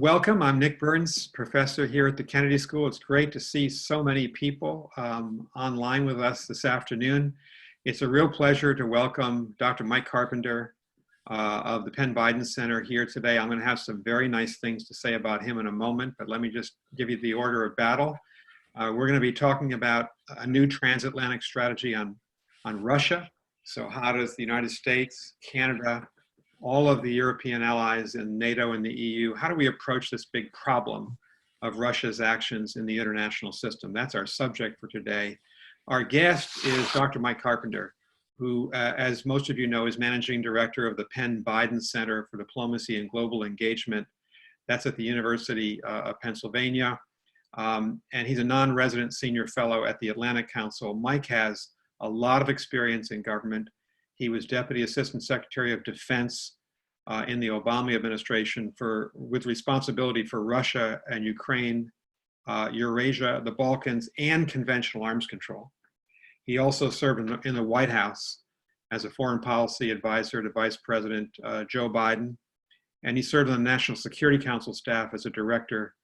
Welcome. I'm Nick Burns, professor here at the Kennedy School. It's great to see so many people online with us this afternoon. It's a real pleasure to welcome Dr. Mike Carpenter of the Penn Biden Center here today. I'm going to have some very nice things to say about him in a moment, but let me just give you the order of battle. We're going to be talking about a new transatlantic strategy on Russia. So how does the United States, Canada, all of the European allies in NATO and the EU, how do we approach this big problem of Russia's actions in the international system? That's our subject for today. Our guest is Dr. Mike Carpenter, who, as most of you know, is managing director of the Penn Biden Center for Diplomacy and Global Engagement. That's at the University of Pennsylvania. And he's a non-resident senior fellow at the Atlantic Council. Mike has a lot of experience in government. He was Deputy Assistant Secretary of Defense in the Obama administration with responsibility for Russia and Ukraine, Eurasia, the Balkans, and conventional arms control. He also served in the White House as a foreign policy advisor to Vice President Joe Biden, and he served on the National Security Council staff as a director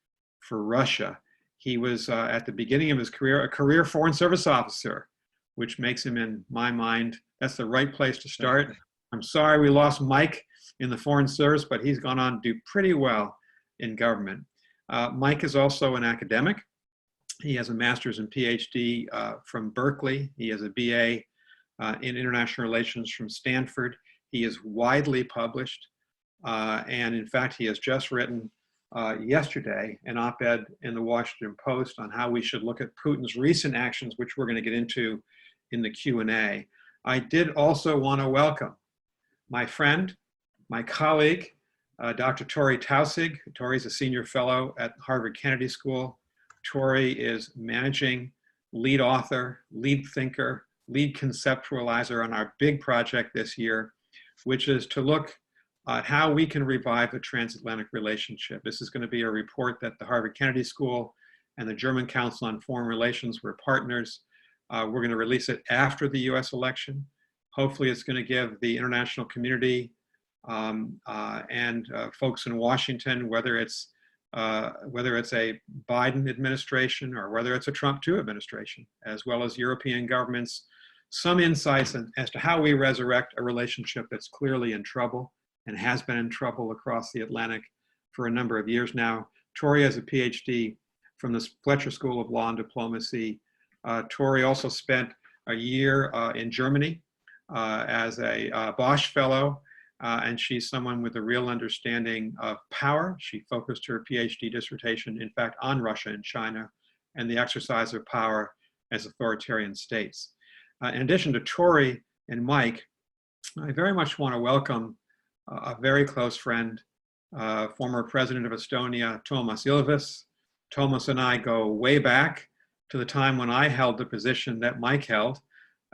for Russia. He was, at the beginning of his career, a career Foreign Service officer, which makes him, in my mind, that's the right place to start. I'm sorry we lost Mike in the Foreign Service, but he's gone on to do pretty well in government. Mike is also an academic. He has a master's and PhD from Berkeley. He has a BA in international relations from Stanford. He is widely published. And in fact, he has just written yesterday an op-ed in the Washington Post on how we should look at Putin's recent actions, which we're going to get into in the Q&A. I did also want to welcome my friend, my colleague, Dr. Torrey Taussig. Torrey is a senior fellow at Harvard Kennedy School. Torrey is managing lead author, lead thinker, lead conceptualizer on our big project this year, which is to look at how we can revive the transatlantic relationship. This is going to be a report that the Harvard Kennedy School and the German Council on Foreign Relations were partners. We're going to release it after the U.S. election. Hopefully it's going to give the international community and folks in Washington, whether it's a Biden administration or whether it's a Trump 2 administration, as well as European governments, some insights as to how we resurrect a relationship that's clearly in trouble and has been in trouble across the Atlantic for a number of years now. Torrey has a PhD from the Fletcher School of Law and Diplomacy. Torrey also spent a year in Germany as a Bosch Fellow, and she's someone with a real understanding of power. She focused her PhD dissertation, in fact, on Russia and China and the exercise of power as authoritarian states. In addition to Torrey and Mike, I very much want to welcome a very close friend, former president of Estonia, Toomas Ives. Toomas and I go way back to the time when I held the position that Mike held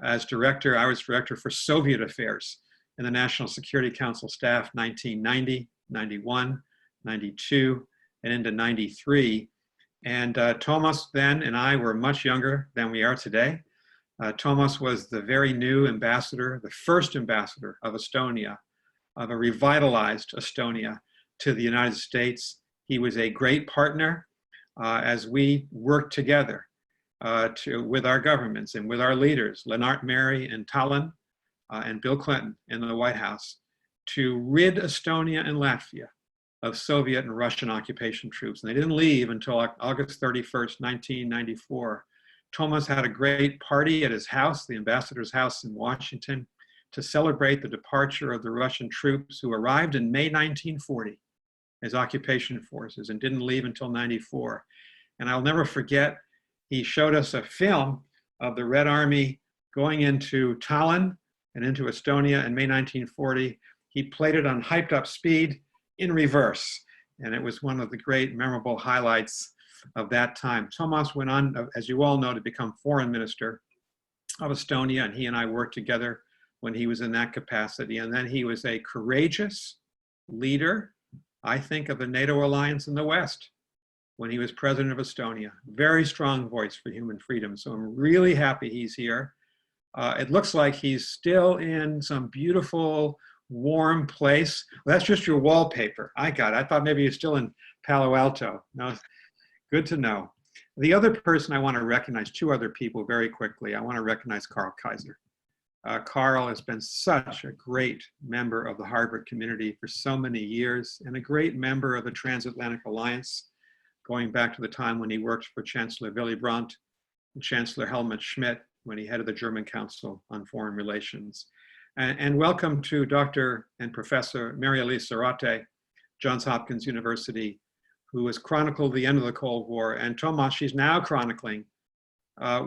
as director. I was director for Soviet affairs in the National Security Council staff, 1990, 91, 92, and into 93. And Toomas then and I were much younger than we are today. Toomas was the very new ambassador, the first ambassador of Estonia, of a revitalized Estonia, to the United States. He was a great partner as we worked together with our governments and with our leaders, Lennart Meri in Tallinn and Bill Clinton in the White House, to rid Estonia and Latvia of Soviet and Russian occupation troops. And they didn't leave until August 31st, 1994. Toomas had a great party at his house, the ambassador's house in Washington, to celebrate the departure of the Russian troops who arrived in May 1940 as occupation forces and didn't leave until 94. And I'll never forget, he showed us a film of the Red Army going into Tallinn and into Estonia in May 1940. He played it on hyped up speed in reverse. And it was one of the great memorable highlights of that time. Toomas went on, as you all know, to become foreign minister of Estonia, and he and I worked together when he was in that capacity. And then he was a courageous leader, I think, of the NATO alliance in the West when he was president of Estonia. Very strong voice for human freedom. So I'm really happy he's here. It looks like he's still in some beautiful, warm place. Well, that's just your wallpaper. I got it. I thought maybe you're still in Palo Alto. No, good to know. The other person I want to recognize, two other people very quickly. I want to recognize Carl Kaiser. Carl has been such a great member of the Harvard community for so many years and a great member of the Transatlantic Alliance, going back to the time when he worked for Chancellor Willy Brandt and Chancellor Helmut Schmidt when he headed the German Council on Foreign Relations. And welcome to Dr. and Professor Mary-Elise Sarotte, Johns Hopkins University, who has chronicled the end of the Cold War. And Toomas, she's now chronicling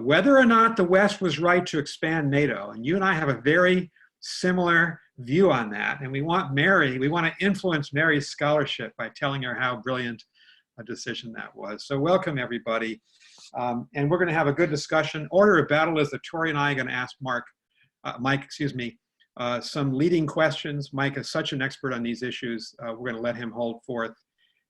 whether or not the West was right to expand NATO. And you and I have a very similar view on that. And we want to influence Mary's scholarship by telling her how brilliant a decision that was. So welcome, everybody. And we're going to have a good discussion. Order of battle is that Torrey and I are going to ask Mike, some leading questions. Mike is such an expert on these issues. We're going to let him hold forth.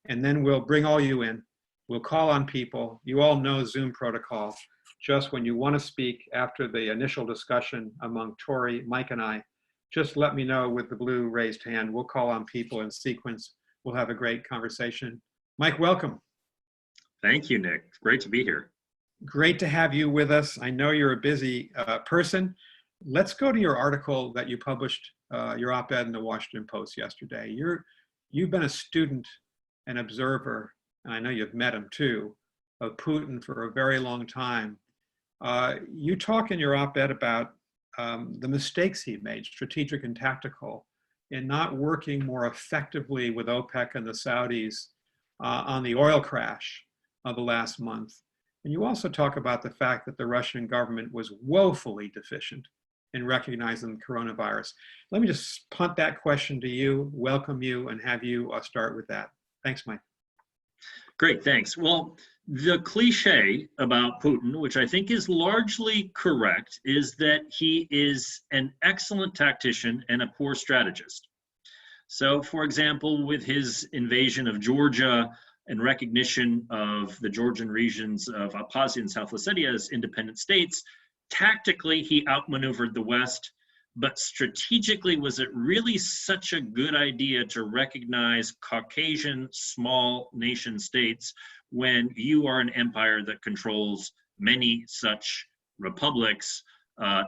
And then we'll bring all you in. We'll call on people. You all know Zoom protocol. Just when you want to speak after the initial discussion among Torrey, Mike, and I, just let me know with the blue raised hand. We'll call on people in sequence. We'll have a great conversation. Mike, welcome. Thank you, Nick. It's great to be here. Great to have you with us. I know you're a busy person. Let's go to your article that you published, your op-ed in the Washington Post yesterday. You've been a student, an observer, and I know you've met him too, of Putin for a very long time. You talk in your op-ed about the mistakes he made, strategic and tactical, in not working more effectively with OPEC and the Saudis on the oil crash of the last month. And you also talk about the fact that the Russian government was woefully deficient in recognizing the coronavirus. Let me just punt that question to you, welcome you, and have you start with that. Thanks, Mike. Great, thanks. Well, the cliche about Putin, which I think is largely correct, is that he is an excellent tactician and a poor strategist. So, for example, with his invasion of Georgia and recognition of the Georgian regions of Abkhazia and South Ossetia as independent states, tactically he outmaneuvered the West, but strategically, was it really such a good idea to recognize Caucasian small nation states when you are an empire that controls many such republics,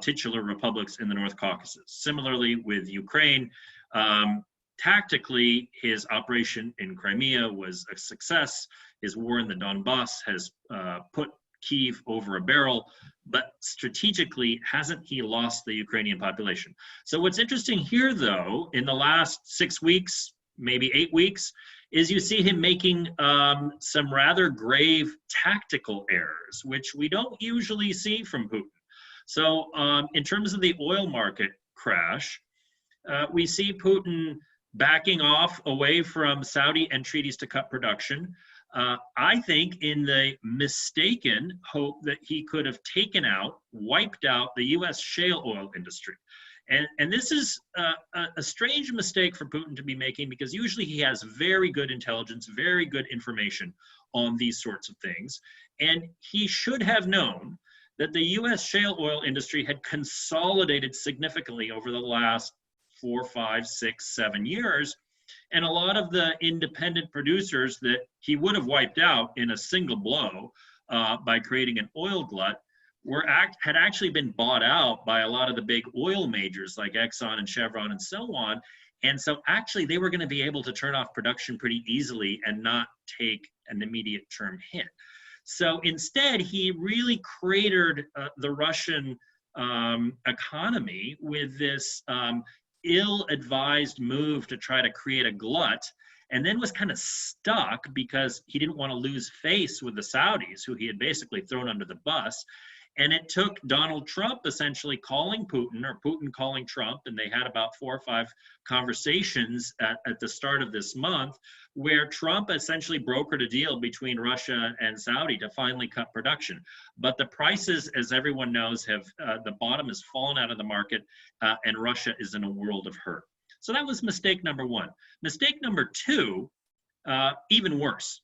titular republics in the North Caucasus? Similarly with Ukraine, tactically, his operation in Crimea was a success. His war in the Donbass has put Kyiv over a barrel, but strategically, hasn't he lost the Ukrainian population? So what's interesting here, though, in the last 6 weeks, maybe 8 weeks, is you see him making some rather grave tactical errors, which we don't usually see from Putin. So in terms of the oil market crash, we see Putin backing off away from Saudi entreaties to cut production. I think in the mistaken hope that he could have wiped out the U.S. shale oil industry. And this is a strange mistake for Putin to be making, because usually he has very good intelligence, very good information on these sorts of things. And he should have known that the U.S. shale oil industry had consolidated significantly over the last 4, 5, 6, 7 years. And a lot of the independent producers that he would have wiped out in a single blow by creating an oil glut had actually been bought out by a lot of the big oil majors like Exxon and Chevron and so on. And so actually they were going to be able to turn off production pretty easily and not take an immediate term hit. So instead, he really cratered the Russian economy with this ill-advised move to try to create a glut, and then was kind of stuck because he didn't want to lose face with the Saudis, who he had basically thrown under the bus. And it took Donald Trump essentially calling Putin, or Putin calling Trump, and they had about 4 or 5 conversations at the start of this month, where Trump essentially brokered a deal between Russia and Saudi to finally cut production. But the prices, as everyone knows, the bottom has fallen out of the market, and Russia is in a world of hurt. So that was mistake number 1. Mistake number 2, even worse.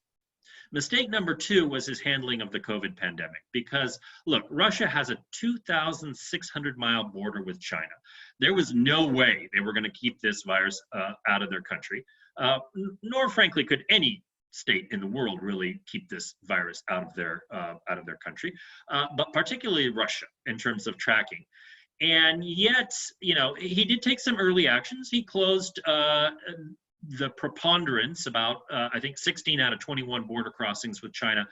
Mistake number 2 was his handling of the COVID pandemic, because look, Russia has a 2,600-mile border with China. There was no way they were going to keep this virus out of their country, nor frankly could any state in the world really keep this virus out of their country, but particularly Russia in terms of tracking. And yet, he did take some early actions. He closed the preponderance, about I think 16 out of 21 border crossings with China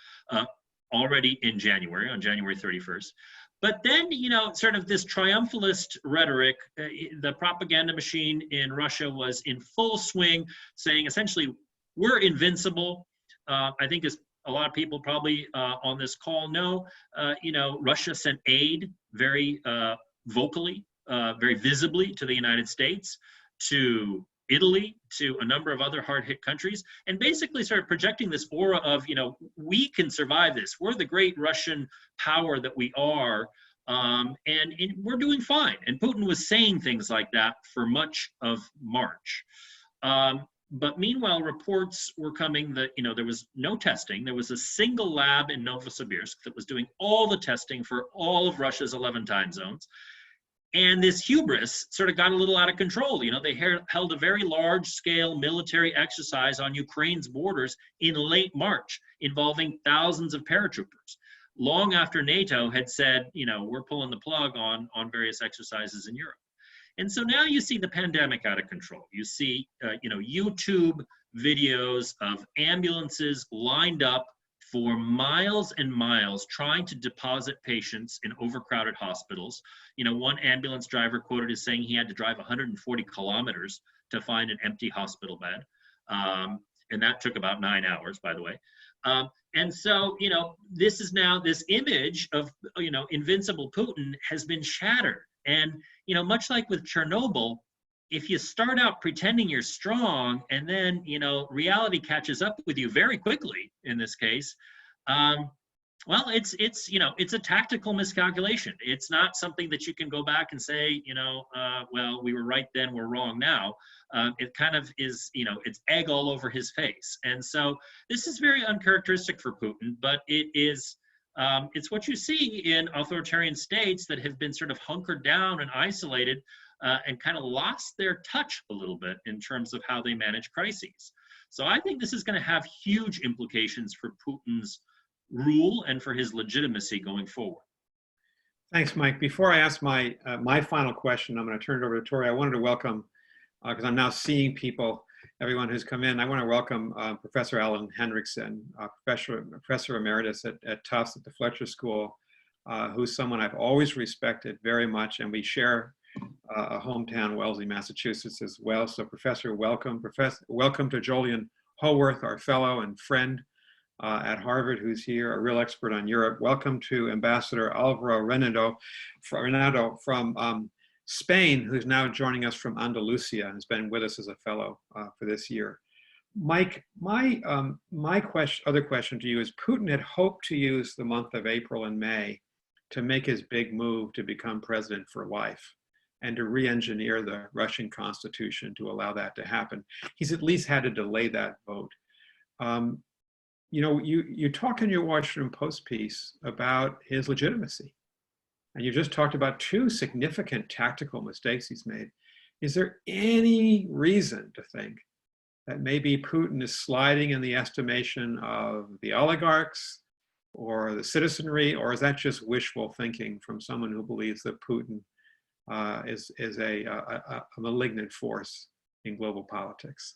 already in January, on January 31st. But then, sort of this triumphalist rhetoric, the propaganda machine in Russia was in full swing, saying essentially, we're invincible. I think as a lot of people probably on this call know, Russia sent aid very vocally, very visibly to the United States, to Italy, to a number of other hard-hit countries, and basically started projecting this aura of, we can survive this. We're the great Russian power that we are, and we're doing fine. And Putin was saying things like that for much of March. But meanwhile, reports were coming that, there was no testing. There was a single lab in Novosibirsk that was doing all the testing for all of Russia's 11 time zones. And this hubris sort of got a little out of control. They held a very large-scale military exercise on Ukraine's borders in late March, involving thousands of paratroopers, long after NATO had said, we're pulling the plug on various exercises in Europe. And so now you see the pandemic out of control. You see, YouTube videos of ambulances lined up for miles and miles trying to deposit patients in overcrowded hospitals. One ambulance driver quoted as saying he had to drive 140 kilometers to find an empty hospital bed. And that took about 9 hours, by the way. And so, this is now, this image of, invincible Putin has been shattered. And, much like with Chernobyl, if you start out pretending you're strong and then, reality catches up with you very quickly in this case, well, it's a tactical miscalculation. It's not something that you can go back and say, well, we were right then, we're wrong now. It kind of is, it's egg all over his face. And so this is very uncharacteristic for Putin, but it is, it's what you see in authoritarian states that have been sort of hunkered down and isolated, and kind of lost their touch a little bit in terms of how they manage crises. So I think this is going to have huge implications for Putin's rule and for his legitimacy going forward. Thanks, Mike. Before I ask my final question, I'm going to turn it over to Torrey. I wanted to welcome, because I'm now seeing people, everyone who's come in. I want to welcome Professor Alan Hendrickson, Professor Emeritus at Tufts at the Fletcher School, who's someone I've always respected very much, and we share a hometown, Wellesley, Massachusetts as well. So Professor, welcome. Welcome to Jolyon Howarth, our fellow and friend at Harvard, who's here, a real expert on Europe. Welcome to Ambassador Alvaro Renato from Spain, who's now joining us from Andalusia and has been with us as a fellow for this year. Mike, my other question to you is, Putin had hoped to use the month of April and May to make his big move to become president for life and to re-engineer the Russian constitution to allow that to happen. He's at least had to delay that vote. You talk in your Washington Post piece about his legitimacy, and you just talked about two significant tactical mistakes he's made. Is there any reason to think that maybe Putin is sliding in the estimation of the oligarchs or the citizenry, or is that just wishful thinking from someone who believes that Putin is a malignant force in global politics?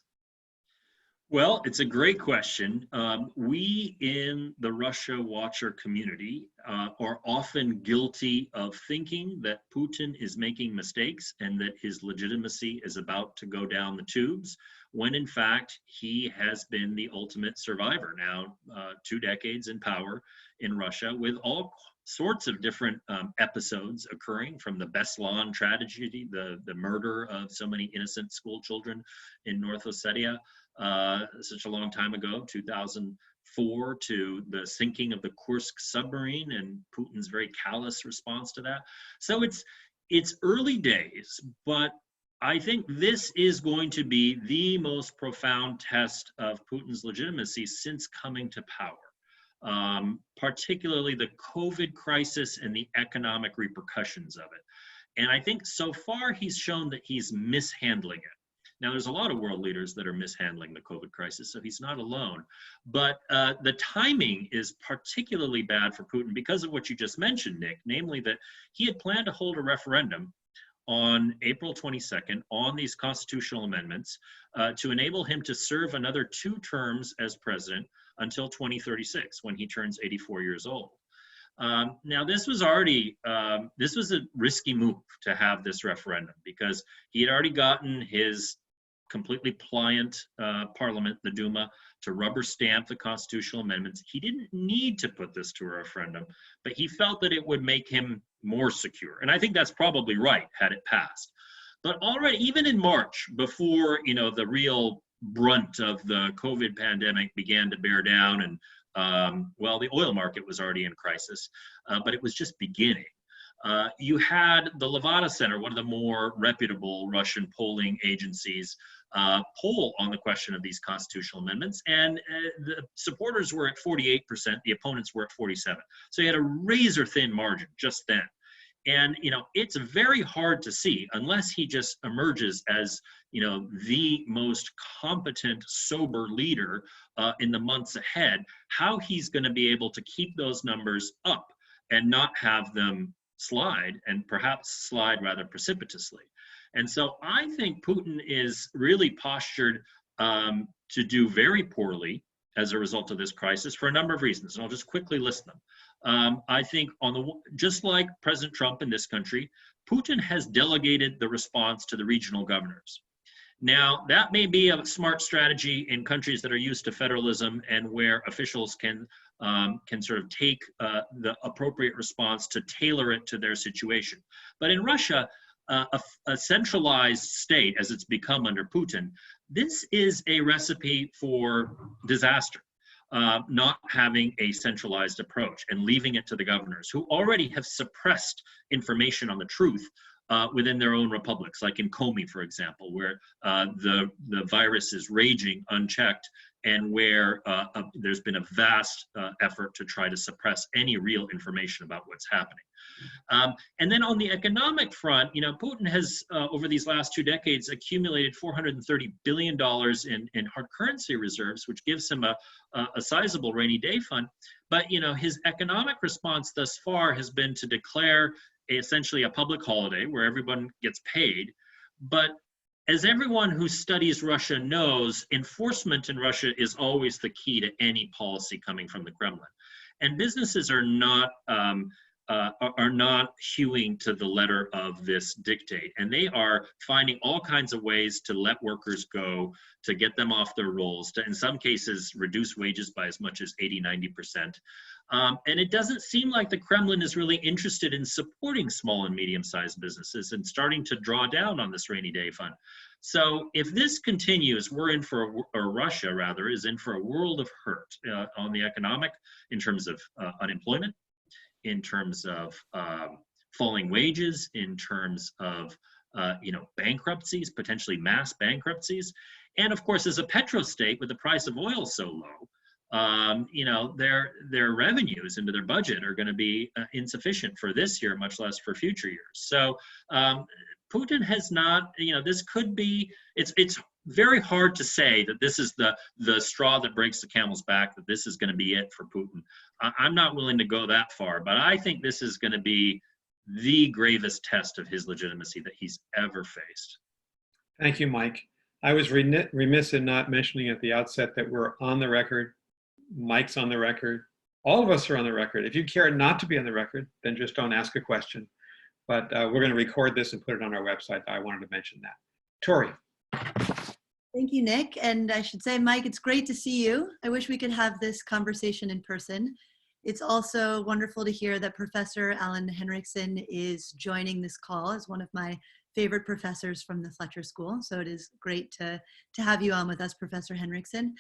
Well, it's a great question. We in the Russia Watcher community are often guilty of thinking that Putin is making mistakes and that his legitimacy is about to go down the tubes, when in fact he has been the ultimate survivor now, 2 decades in power in Russia, with all sorts of different episodes occurring, from the Beslan tragedy, the murder of so many innocent school children in North Ossetia, such a long time ago, 2004, to the sinking of the Kursk submarine and Putin's very callous response to that. So it's early days, but I think this is going to be the most profound test of Putin's legitimacy since coming to power, particularly the COVID crisis and the economic repercussions of it. And I think so far he's shown that he's mishandling it. Now, there's a lot of world leaders that are mishandling the COVID crisis, so he's not alone. But the timing is particularly bad for Putin because of what you just mentioned, Nick, namely that he had planned to hold a referendum on April 22nd on these constitutional amendments to enable him to serve another 2 terms as president until 2036, when he turns 84 years old. Now, this was already, this was a risky move to have this referendum because he had already gotten his completely pliant parliament, the Duma, to rubber stamp the constitutional amendments. He didn't need to put this to a referendum, but he felt that it would make him more secure. And I think that's probably right had it passed. But already, even in March, before, you know, the real brunt of the COVID pandemic began to bear down, and well, the oil market was already in crisis, but it was just beginning. You had the Levada Center, one of the more reputable Russian polling agencies, poll on the question of these constitutional amendments, and the supporters were at 48%, the opponents were at 47%. So you had a razor-thin margin just then. And, you know, it's very hard to see, unless he just emerges as, you know, the most competent, sober leader in the months ahead, how he's going to be able to keep those numbers up and not have them slide, and perhaps slide rather precipitously. And so I think Putin is really postured to do very poorly as a result of this crisis for a number of reasons, and I'll just quickly list them. I think just like President Trump in this country, Putin has delegated the response to the regional governors. Now, that may be a smart strategy in countries that are used to federalism and where officials can sort of take the appropriate response to tailor it to their situation. But in Russia, a centralized state, as it's become under Putin, this is a recipe for disaster. Not having a centralized approach and leaving it to the governors, who already have suppressed information on the truth within their own republics, like in Komi, for example, where the virus is raging unchecked, and where there's been a vast effort to try to suppress any real information about what's happening. And then on the economic front, you know, Putin has, over these last 2 decades, accumulated $430 billion in hard currency reserves, which gives him a sizable rainy day fund. But, you know, his economic response thus far has been to declare essentially a public holiday where everyone gets paid. But as everyone who studies Russia knows, enforcement in Russia is always the key to any policy coming from the Kremlin. And businesses are not hewing to the letter of this dictate. And they are finding all kinds of ways to let workers go, to get them off their rolls, to, in some cases, reduce wages by as much as 80–90%. And it doesn't seem like the Kremlin is really interested in supporting small and medium-sized businesses and starting to draw down on this rainy day fund. So if this continues, we're in for, or Russia rather, is in for a world of hurt on the economic, in terms of unemployment, in terms of falling wages, in terms of you know, bankruptcies, potentially mass bankruptcies. And of course, as a petrostate with the price of oil so low, you know, their revenues into their budget are going to be insufficient for this year, much less for future years. So Putin has not, you know, this could be, it's very hard to say that this is the straw that breaks the camel's back, that this is going to be it for Putin. I'm not willing to go that far, but I think this is going to be the gravest test of his legitimacy that he's ever faced. Thank you, Mike. I was remiss in not mentioning at the outset that we're on the record. Mike's on the record. All of us are on the record. If you care not to be on the record, then just don't ask a question. But we're going to record this and put it on our website. I wanted to mention that. Torrey. Thank you, Nick. And I should say, Mike, it's great to see you. I wish we could have this conversation in person. It's also wonderful to hear that Professor Alan Henriksen is joining this call as one of my favorite professors from the Fletcher School. So it is great to have you on with us, Professor Henriksen.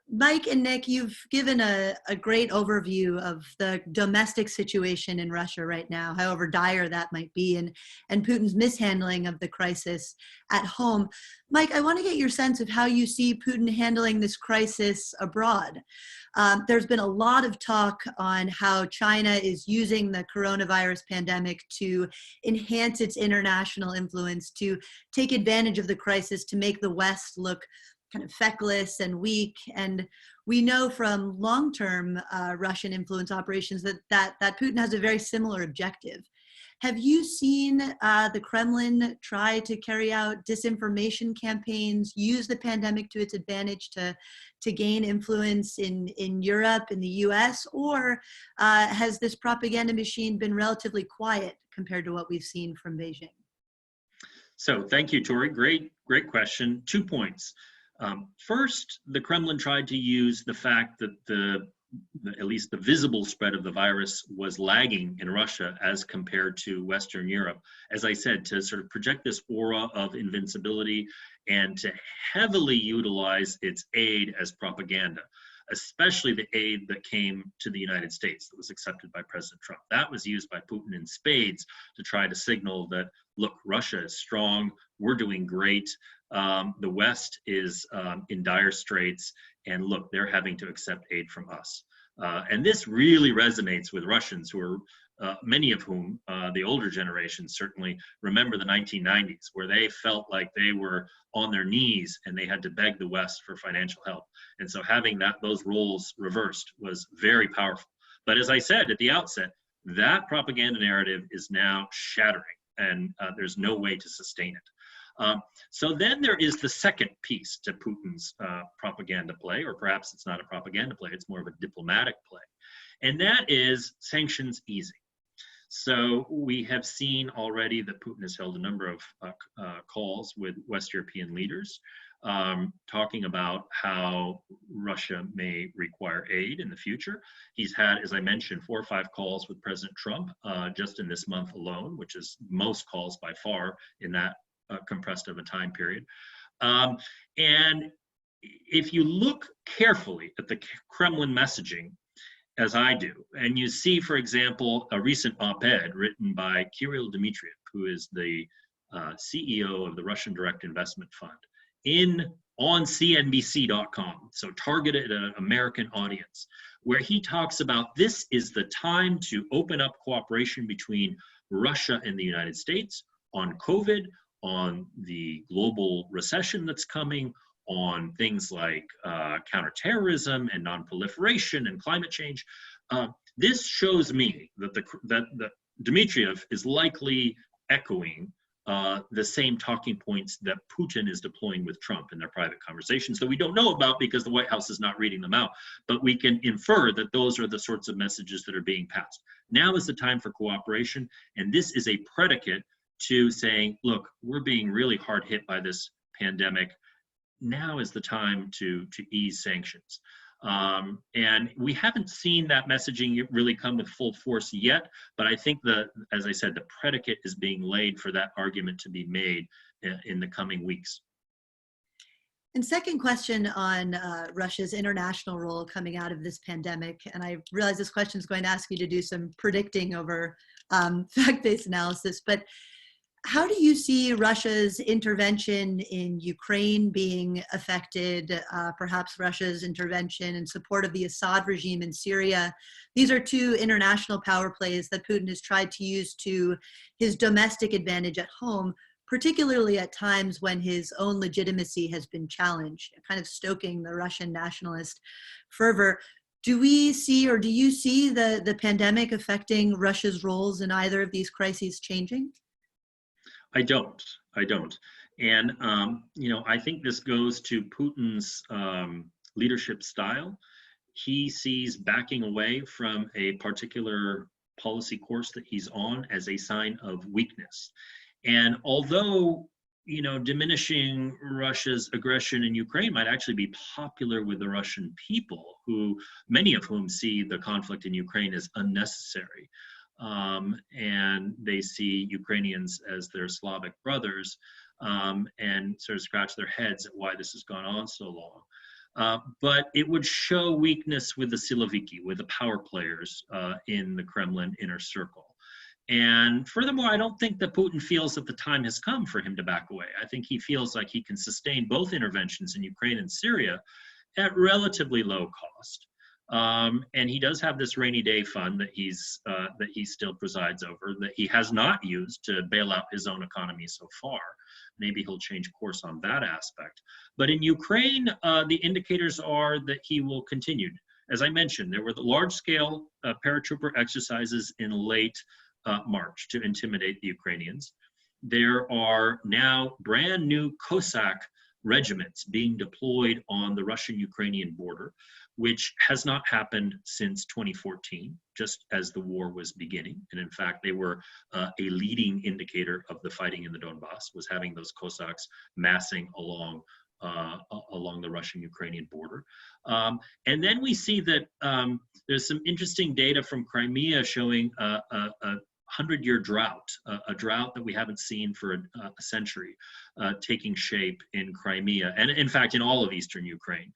Mike and Nick, you've given a great overview of the domestic situation in Russia right now, however dire that might be, and Putin's mishandling of the crisis at home. Mike, I want to get your sense of how you see Putin handling this crisis abroad. There's been a lot of talk on how China is using the coronavirus pandemic to enhance its international influence, to take advantage of the crisis to make the West look kind of feckless and weak. And we know from long-term Russian influence operations that Putin has a very similar objective. Have you seen the Kremlin try to carry out disinformation campaigns, use the pandemic to its advantage to gain influence in Europe, in the US, or has this propaganda machine been relatively quiet compared to what we've seen from Beijing? So thank you, Torrey. Great question. 2 points. First, the Kremlin tried to use the fact that at least the visible spread of the virus was lagging in Russia as compared to Western Europe, as I said, to sort of project this aura of invincibility and to heavily utilize its aid as propaganda, especially the aid that came to the United States that was accepted by President Trump. That was used by Putin in spades to try to signal that, look, Russia is strong, we're doing great, the West is in dire straits, and look, they're having to accept aid from us. And this really resonates with Russians who are, many of whom, the older generation certainly remember the 1990s, where they felt like they were on their knees and they had to beg the West for financial help. And so having those roles reversed was very powerful. But as I said at the outset, that propaganda narrative is now shattering, and there's no way to sustain it. So then there is the second piece to Putin's propaganda play, or perhaps it's not a propaganda play, it's more of a diplomatic play, and that is sanctions easing. So we have seen already that Putin has held a number of calls with West European leaders, talking about how Russia may require aid in the future. He's had, as I mentioned, 4 or 5 calls with President Trump just in this month alone, which is most calls by far in that compressed of a time period. And if you look carefully at the Kremlin messaging, as I do, and you see, for example, a recent op-ed written by Kirill Dmitriev, who is the CEO of the Russian Direct Investment Fund, on CNBC.com, so targeted at an American audience, where he talks about this is the time to open up cooperation between Russia and the United States on COVID, on the global recession that's coming, on things like counterterrorism and non-proliferation and climate change. This shows me that Dmitriev is likely echoing the same talking points that Putin is deploying with Trump in their private conversations that we don't know about because the White House is not reading them out. But we can infer that those are the sorts of messages that are being passed. Now is the time for cooperation, and this is a predicate to saying, look, we're being really hard hit by this pandemic. Now is the time to ease sanctions. And we haven't seen that messaging really come with full force yet, but I think as I said, the predicate is being laid for that argument to be made in the coming weeks. And second question on Russia's international role coming out of this pandemic, and I realize this question is going to ask you to do some predicting over fact-based analysis, but how do you see Russia's intervention in Ukraine being affected, perhaps Russia's intervention in support of the Assad regime in Syria? These are 2 international power plays that Putin has tried to use to his domestic advantage at home, particularly at times when his own legitimacy has been challenged, kind of stoking the Russian nationalist fervor. Do we see, or do you see the pandemic affecting Russia's roles in either of these crises changing? I don't. And, I think this goes to Putin's leadership style. He sees backing away from a particular policy course that he's on as a sign of weakness. And although, diminishing Russia's aggression in Ukraine might actually be popular with the Russian people, many of whom see the conflict in Ukraine as unnecessary. And they see Ukrainians as their Slavic brothers, and sort of scratch their heads at why this has gone on so long. But it would show weakness with the Siloviki, with the power players in the Kremlin inner circle. And furthermore, I don't think that Putin feels that the time has come for him to back away. I think he feels like he can sustain both interventions in Ukraine and Syria at relatively low cost. And he does have this rainy day fund that he still presides over, that he has not used to bail out his own economy so far. Maybe he'll change course on that aspect. But in Ukraine, the indicators are that he will continue. As I mentioned, there were the large-scale paratrooper exercises in late March to intimidate the Ukrainians. There are now brand new Cossack regiments being deployed on the Russian-Ukrainian border, which has not happened since 2014, just as the war was beginning. And in fact, they were a leading indicator of the fighting in the Donbass, was having those Cossacks massing along the Russian-Ukrainian border. And then we see that there's some interesting data from Crimea showing a 100-year drought, a drought that we haven't seen for a century, taking shape in Crimea, and in fact in all of eastern Ukraine.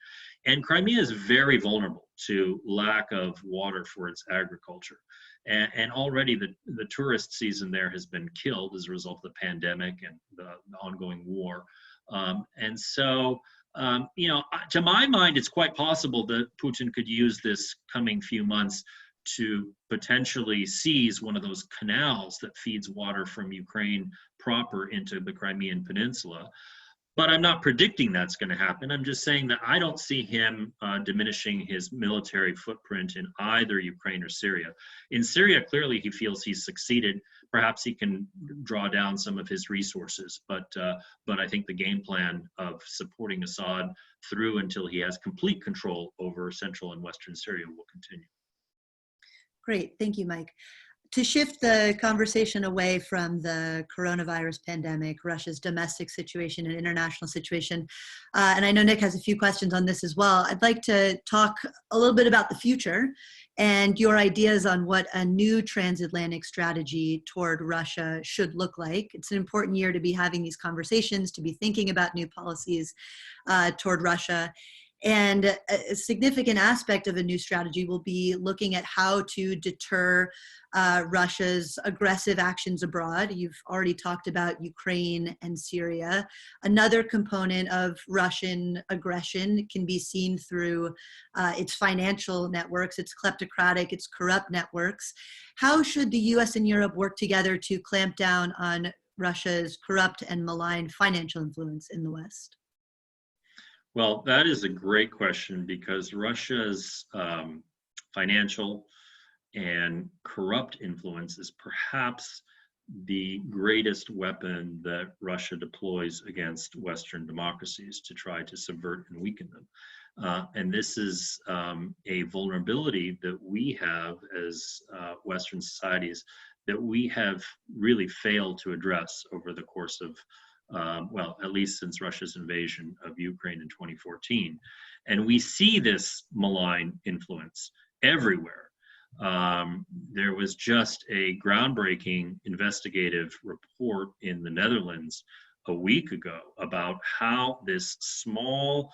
And Crimea is very vulnerable to lack of water for its agriculture. And already the tourist season there has been killed as a result of the pandemic and the ongoing war. And so, to my mind, it's quite possible that Putin could use this coming few months to potentially seize one of those canals that feeds water from Ukraine proper into the Crimean Peninsula. But I'm not predicting that's going to happen. I'm just saying that I don't see him diminishing his military footprint in either Ukraine or Syria. In Syria, clearly he feels he's succeeded. Perhaps he can draw down some of his resources, but I think the game plan of supporting Assad through until he has complete control over central and western Syria will continue. Great, thank you, Mike. To shift the conversation away from the coronavirus pandemic, Russia's domestic situation and international situation, and I know Nick has a few questions on this as well, I'd like to talk a little bit about the future and your ideas on what a new transatlantic strategy toward Russia should look like. It's an important year to be having these conversations, to be thinking about new policies toward Russia. And a significant aspect of a new strategy will be looking at how to deter Russia's aggressive actions abroad. You've already talked about Ukraine and Syria. Another component of Russian aggression can be seen through its financial networks, its kleptocratic, its corrupt networks. How should the US and Europe work together to clamp down on Russia's corrupt and malign financial influence in the West? Well, that is a great question, because Russia's financial and corrupt influence is perhaps the greatest weapon that Russia deploys against Western democracies to try to subvert and weaken them. And this is a vulnerability that we have as Western societies that we have really failed to address over the course of well, at least since Russia's invasion of Ukraine in 2014. And we see this malign influence everywhere. There was just a groundbreaking investigative report in the Netherlands a week ago about how this small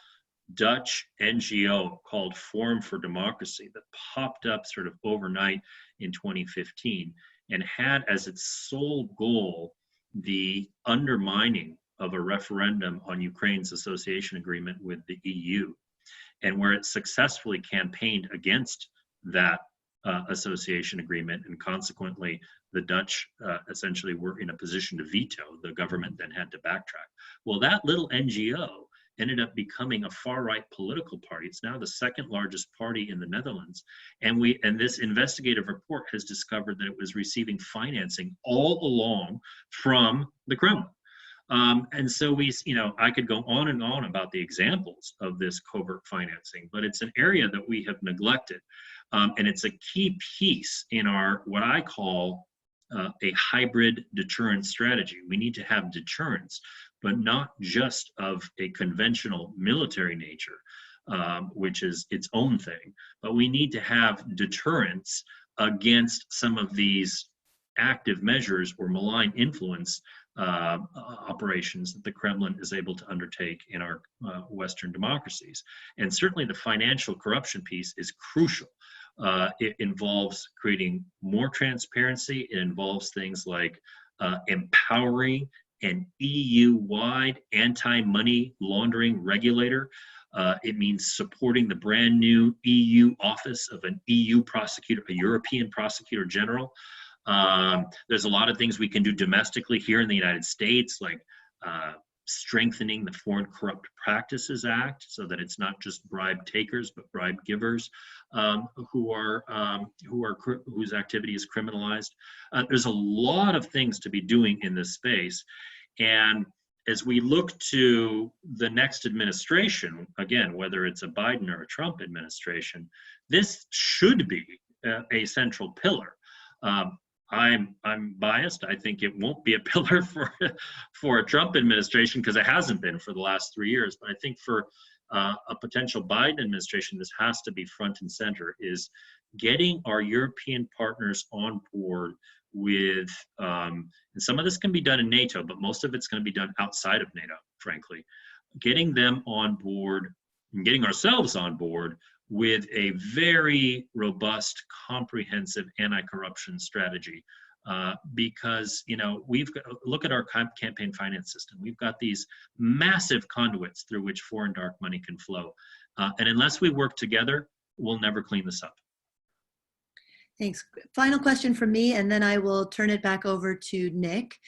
Dutch NGO called Forum for Democracy that popped up sort of overnight in 2015 and had as its sole goal the undermining of a referendum on Ukraine's association agreement with the EU, and where it successfully campaigned against that association agreement, and consequently the Dutch essentially were in a position to veto. The government then had to backtrack. Well, that little NGO ended up becoming a far-right political party. It's now the second largest party in the Netherlands. And this investigative report has discovered that it was receiving financing all along from the Kremlin. And so I could go on and on about the examples of this covert financing, but it's an area that we have neglected. And it's a key piece in our, what I call a hybrid deterrence strategy. We need to have deterrence, but not just of a conventional military nature, which is its own thing, but we need to have deterrence against some of these active measures or malign influence operations that the Kremlin is able to undertake in our Western democracies. And certainly the financial corruption piece is crucial. It involves creating more transparency. It involves things like empowering an EU-wide anti-money laundering regulator. It means supporting the brand new EU office of an EU prosecutor, a European prosecutor general. There's a lot of things we can do domestically here in the United States, like strengthening the Foreign Corrupt Practices Act so that it's not just bribe takers but bribe givers whose activity is criminalized. There's a lot of things to be doing in this space, and as we look to the next administration, again, whether it's a Biden or a Trump administration, this should be a central pillar. I'm biased. I think it won't be a pillar for a Trump administration because it hasn't been for the last 3 years. But I think for a potential Biden administration, this has to be front and center, is getting our European partners on board with, and some of this can be done in NATO, but most of it's going to be done outside of NATO, frankly, getting them on board and getting ourselves on board with a very robust, comprehensive anti-corruption strategy. Because, you know, look at our campaign finance system. We've got these massive conduits through which foreign dark money can flow. And unless we work together, we'll never clean this up. Thanks. Final question from me, and then I will turn it back over to Nick.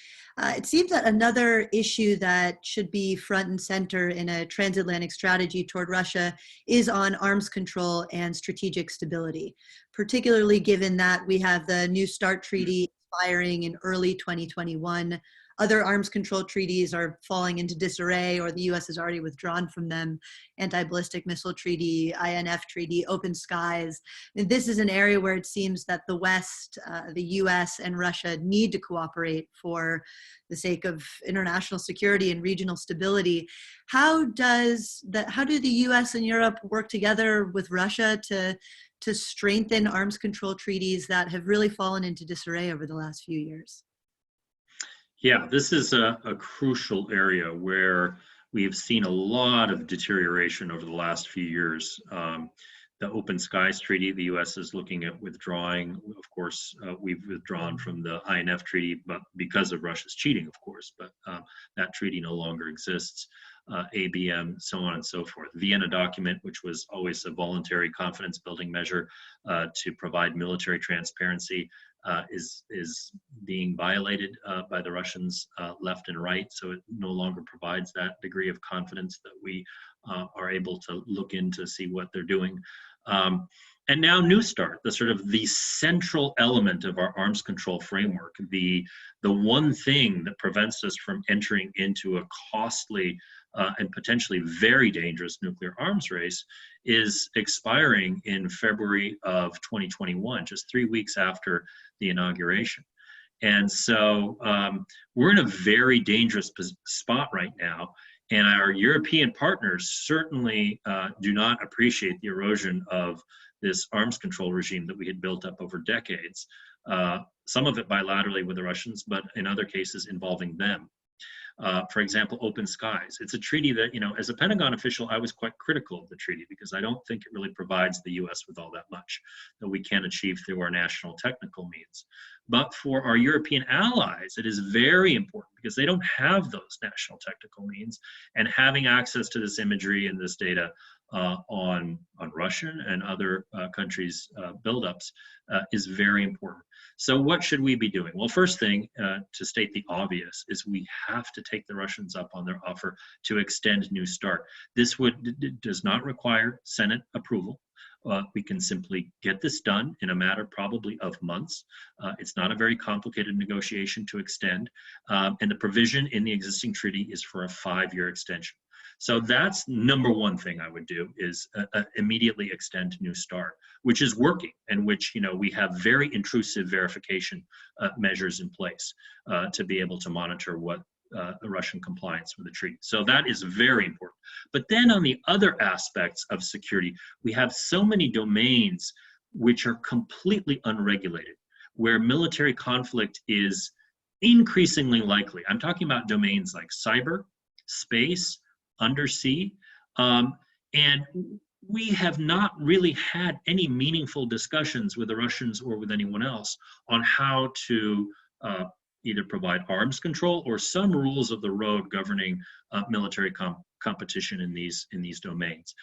It seems that another issue that should be front and center in a transatlantic strategy toward Russia is on arms control and strategic stability, particularly given that we have the New START treaty expiring in early 2021. Other arms control treaties are falling into disarray, or the U.S. has already withdrawn from them. Anti-ballistic missile treaty, INF treaty, open skies. And this is an area where it seems that the West, the U.S. and Russia need to cooperate for the sake of international security and regional stability. How do the U.S. and Europe work together with Russia to strengthen arms control treaties that have really fallen into disarray over the last few years? Yeah, this is a crucial area where we've seen a lot of deterioration over the last few years. The Open Skies Treaty, the U.S. is looking at withdrawing. Of course, we've withdrawn from the INF Treaty, but because of Russia's cheating, of course, but that treaty no longer exists. ABM, so on and so forth. Vienna document, which was always a voluntary confidence building measure to provide military transparency, is being violated by the Russians left and right. So it no longer provides that degree of confidence that we are able to look in to see what they're doing. And now New START, the central element of our arms control framework, the one thing that prevents us from entering into a costly and potentially very dangerous nuclear arms race, is expiring in February of 2021, just 3 weeks after the inauguration. And so we're in a very dangerous spot right now. And our European partners certainly do not appreciate the erosion of this arms control regime that we had built up over decades, some of it bilaterally with the Russians, but in other cases involving them. For example, Open Skies. It's a treaty that, you know, as a Pentagon official, I was quite critical of the treaty because I don't think it really provides the U.S. with all that much that we can achieve through our national technical means. But for our European allies, it is very important because they don't have those national technical means, and having access to this imagery and this data on Russian and other countries' buildups is very important. So what should we be doing? Well, first thing, to state the obvious, is we have to take the Russians up on their offer to extend New START. This does not require Senate approval. We can simply get this done in a matter probably of months. It's not a very complicated negotiation to extend. And the provision in the existing treaty is for a 5-year extension. So that's number one thing I would do, is immediately extend New START, which is working, and which, you know, we have very intrusive verification measures in place to be able to monitor what the Russian compliance with the treaty. So that is very important. But then on the other aspects of security, we have so many domains which are completely unregulated, where military conflict is increasingly likely. I'm talking about domains like cyber, space, undersea, and we have not really had any meaningful discussions with the Russians or with anyone else on how to either provide arms control or some rules of the road governing military competition in these domains.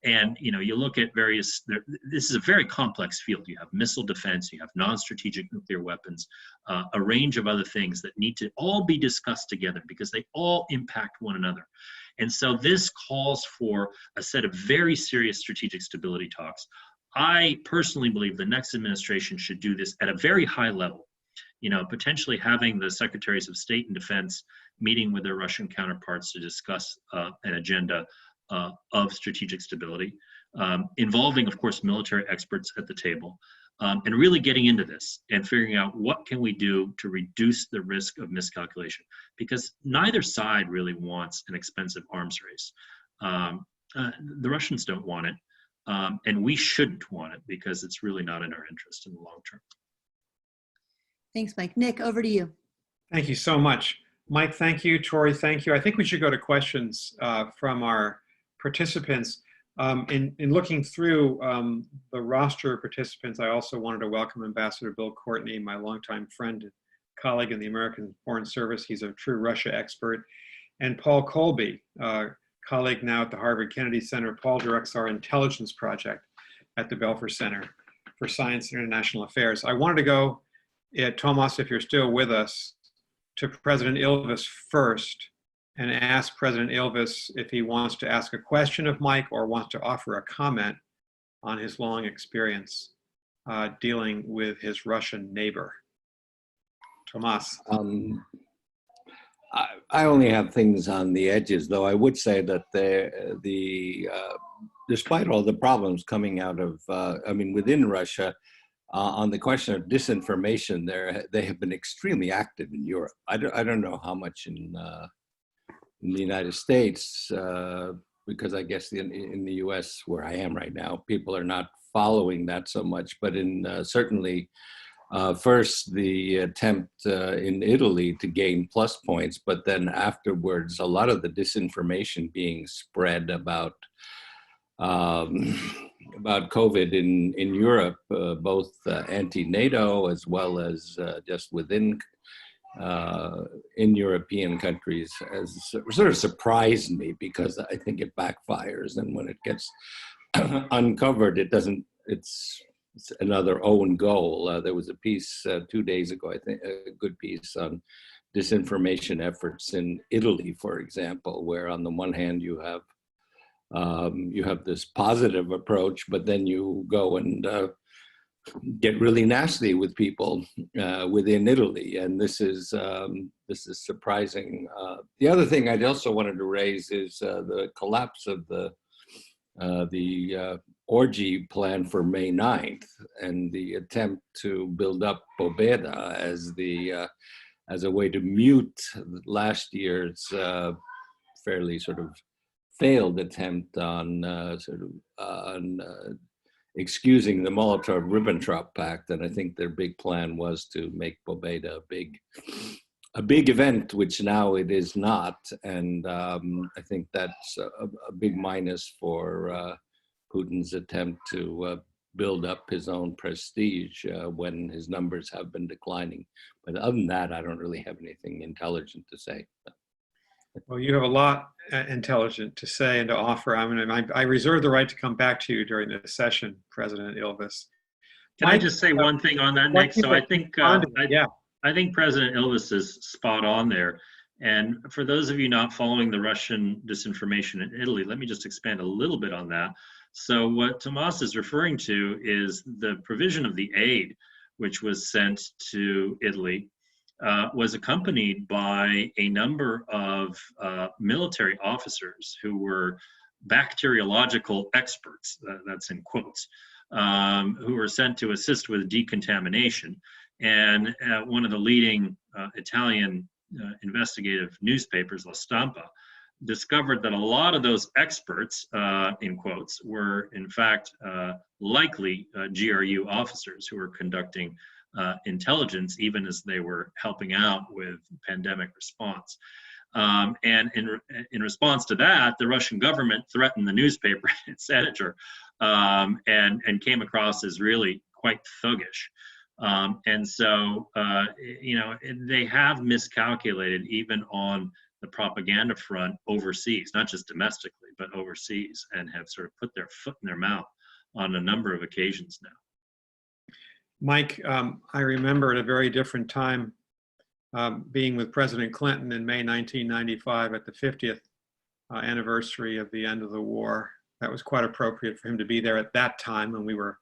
And you look at various. This is a very complex field. You have missile defense, you have non-strategic nuclear weapons, a range of other things that need to all be discussed together because they all impact one another. And so this calls for a set of very serious strategic stability talks. I personally believe the next administration should do this at a very high level. Potentially having the secretaries of state and defense meeting with their Russian counterparts to discuss an agenda of strategic stability, involving, of course, military experts at the table, and really getting into this and figuring out what can we do to reduce the risk of miscalculation, because neither side really wants an expensive arms race. The Russians don't want it, and we shouldn't want it because it's really not in our interest in the long term. Thanks, Mike. Nick, over to you. Thank you so much. Mike, thank you. Torrey, thank you. I think we should go to questions from our participants. In looking through the roster of participants, I also wanted to welcome Ambassador Bill Courtney, my longtime friend and colleague in the American Foreign Service. He's a true Russia expert. And Paul Colby, colleague now at the Harvard Kennedy Center. Paul directs our intelligence project at the Belfer Center for Science and International Affairs. I wanted to go, Toomas, if you're still with us, to President Ives first and ask President Ives if he wants to ask a question of Mike or wants to offer a comment on his long experience dealing with his Russian neighbor. Toomas. I only have things on the edges, though I would say that despite all the problems coming out of, within Russia, on the question of disinformation, they have been extremely active in Europe. I don't know how much in the United States, because I guess in the U.S. where I am right now, people are not following that so much. But certainly, first the attempt in Italy to gain plus points, but then afterwards, a lot of the disinformation being spread about COVID in Europe, both anti-NATO as well as just within in European countries, has sort of surprised me because I think it backfires, and when it gets uncovered, it's another own goal. There was a piece 2 days ago, I think, a good piece on disinformation efforts in Italy, for example, where on the one hand you have this positive approach, but then you go and get really nasty with people within Italy, and this is surprising. The other thing I'd also wanted to raise is the collapse of the orgy plan for May 9th and the attempt to build up Pobeda as a way to mute last year's fairly sort of failed attempt on excusing the Molotov-Ribbentrop Pact, and I think their big plan was to make Pobeda a big event, which now it is not, and I think that's a big minus for Putin's attempt to build up his own prestige when his numbers have been declining. But other than that, I don't really have anything intelligent to say. Well, you have a lot intelligent to say and to offer. I reserve the right to come back to you during this session, President Ives. Can I just say one thing on that, Nick? So I think I think President Ives is spot on there. And for those of you not following the Russian disinformation in Italy, let me just expand a little bit on that. So what Toomas is referring to is the provision of the aid, which was sent to Italy, was accompanied by a number of military officers who were bacteriological experts, that's in quotes, who were sent to assist with decontamination. And one of the leading Italian investigative newspapers, La Stampa, discovered that a lot of those experts, in quotes, were in fact likely GRU officers who were conducting intelligence, even as they were helping out with pandemic response. And in response to that, the Russian government threatened the newspaper, its editor, and came across as really quite thuggish. And so, they have miscalculated even on the propaganda front overseas, not just domestically, but overseas, and have sort of put their foot in their mouth on a number of occasions now. Mike, I remember at a very different time being with President Clinton in May 1995 at the 50th anniversary of the end of the war. That was quite appropriate for him to be there at that time when we were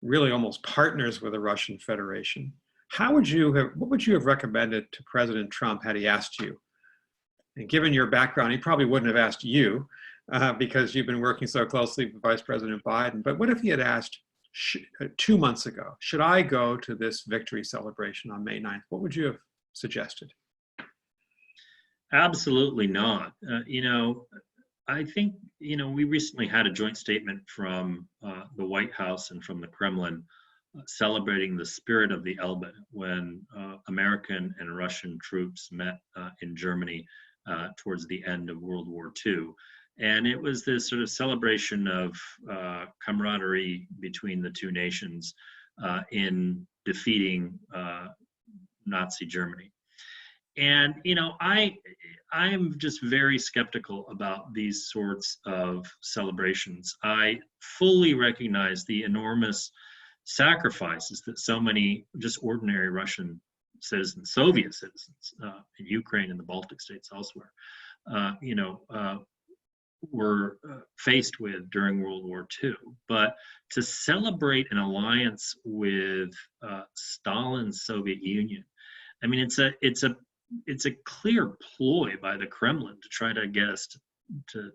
really almost partners with the Russian Federation. What would you have recommended to President Trump had he asked you? And given your background, he probably wouldn't have asked you because you've been working so closely with Vice President Biden. But what if he had asked 2 months ago, should I go to this victory celebration on May 9th? What would you have suggested? Absolutely not. I think, we recently had a joint statement from the White House and from the Kremlin celebrating the spirit of the Elbe when American and Russian troops met in Germany towards the end of World War II. And it was this sort of celebration of camaraderie between the two nations in defeating Nazi Germany. And, I'm just very skeptical about these sorts of celebrations. I fully recognize the enormous sacrifices that so many just ordinary Russian citizens, Soviet citizens in Ukraine and the Baltic states elsewhere, were faced with during World War II. But to celebrate an alliance with Stalin's Soviet Union, I mean, it's a clear ploy by the Kremlin to try to get us to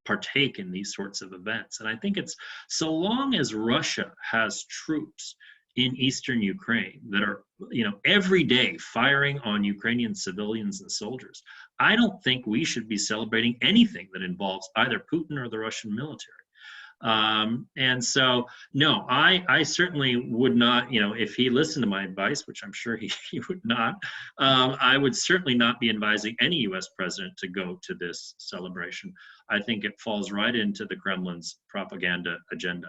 partake in these sorts of events. And I think it's so long as Russia has troops in eastern Ukraine that are, every day firing on Ukrainian civilians and soldiers, I don't think we should be celebrating anything that involves either Putin or the Russian military. And so, no, I certainly would not, if he listened to my advice, which I'm sure he would not, I would certainly not be advising any U.S. president to go to this celebration. I think it falls right into the Kremlin's propaganda agenda.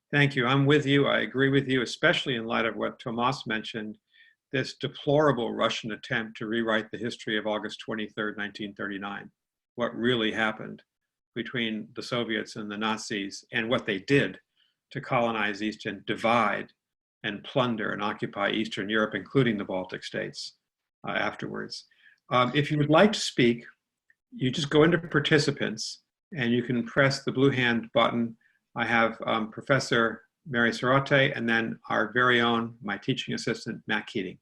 Thank you. I'm with you. I agree with you, especially in light of what Toomas mentioned, this deplorable Russian attempt to rewrite the history of August 23rd, 1939, what really happened between the Soviets and the Nazis and what they did to colonize Eastern, divide and plunder and occupy Eastern Europe, including the Baltic states afterwards. If you would like to speak, you just go into participants and you can press the blue hand button. I have Professor Mary Sarotte and then our very own, my teaching assistant, Matt Keating.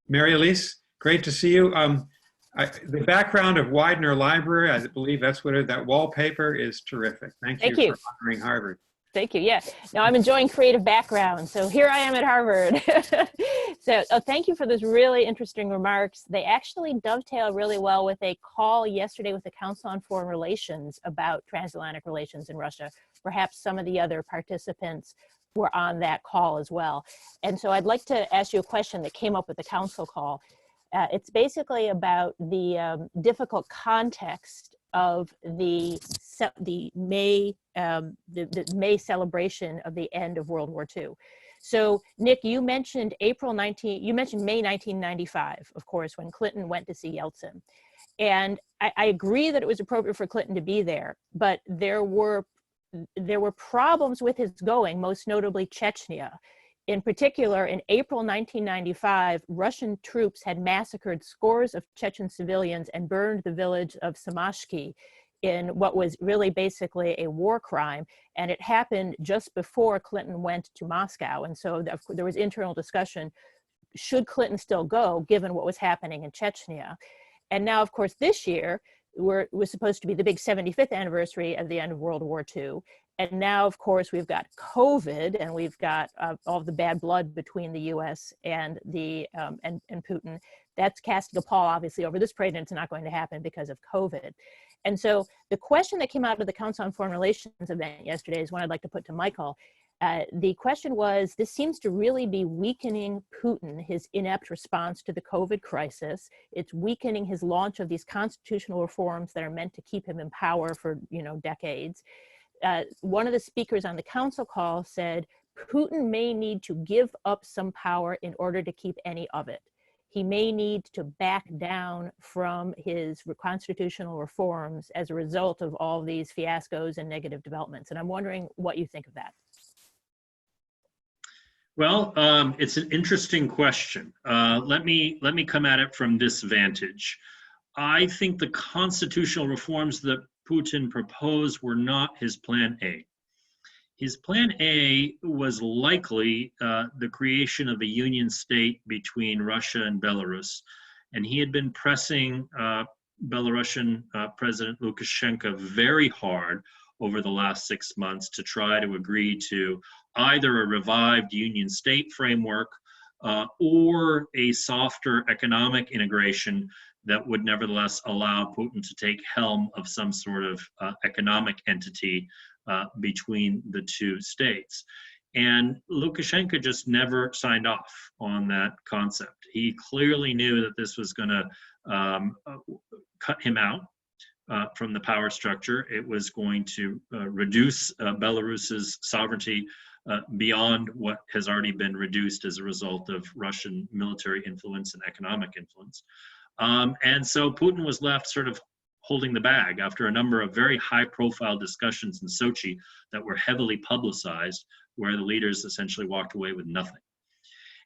Mary Elise, great to see you. The background of Widener Library, I believe that's what that wallpaper is terrific. Thank you for honoring Harvard. Thank you. Yeah. Now I'm enjoying creative background. So here I am at Harvard. So thank you for those really interesting remarks. They actually dovetail really well with a call yesterday with the Council on Foreign Relations about transatlantic relations in Russia. Perhaps some of the other participants were on that call as well. And so I'd like to ask you a question that came up with the council call. It's basically about the difficult context of the May celebration of the end of World War II. So Nick, you mentioned May 1995, of course, when Clinton went to see Yeltsin. And I agree that it was appropriate for Clinton to be there, but there were problems with his going, most notably Chechnya. In particular, in April 1995, Russian troops had massacred scores of Chechen civilians and burned the village of Samashki in what was really basically a war crime. And it happened just before Clinton went to Moscow. And so there was internal discussion, should Clinton still go, given what was happening in Chechnya? And now, of course, this year, it was supposed to be the big 75th anniversary of the end of World War II. And now, of course, we've got COVID and we've got all the bad blood between the U.S. and and Putin. That's casting a pall, obviously, over this parade, and it's not going to happen because of COVID. And so the question that came out of the Council on Foreign Relations event yesterday is one I'd like to put to Michael. The question was, this seems to really be weakening Putin, his inept response to the COVID crisis. It's weakening his launch of these constitutional reforms that are meant to keep him in power for, decades. One of the speakers on the council call said, Putin may need to give up some power in order to keep any of it. He may need to back down from his constitutional reforms as a result of all these fiascos and negative developments. And I'm wondering what you think of that. Well, it's an interesting question. Let me come at it from this vantage. I think the constitutional reforms that Putin proposed were not his plan A. His plan A was likely the creation of a union state between Russia and Belarus, and he had been pressing Belarusian President Lukashenko very hard over the last 6 months to try to agree to either a revived union state framework or a softer economic integration that would nevertheless allow Putin to take helm of some sort of economic entity between the two states. And Lukashenko just never signed off on that concept. He clearly knew that this was going to cut him out from the power structure. It was going to reduce Belarus's sovereignty beyond what has already been reduced as a result of Russian military influence and economic influence. And so Putin was left sort of holding the bag after a number of very high-profile discussions in Sochi that were heavily publicized, where the leaders essentially walked away with nothing.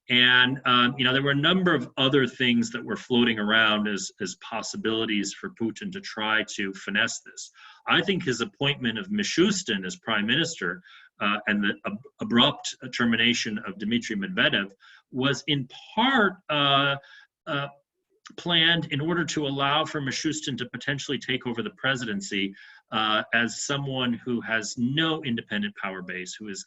And there were a number of other things that were floating around as possibilities for Putin to try to finesse this. I think his appointment of Mishustin as prime minister and the abrupt termination of Dmitry Medvedev was in part planned in order to allow for Mishustin to potentially take over the presidency as someone who has no independent power base, who is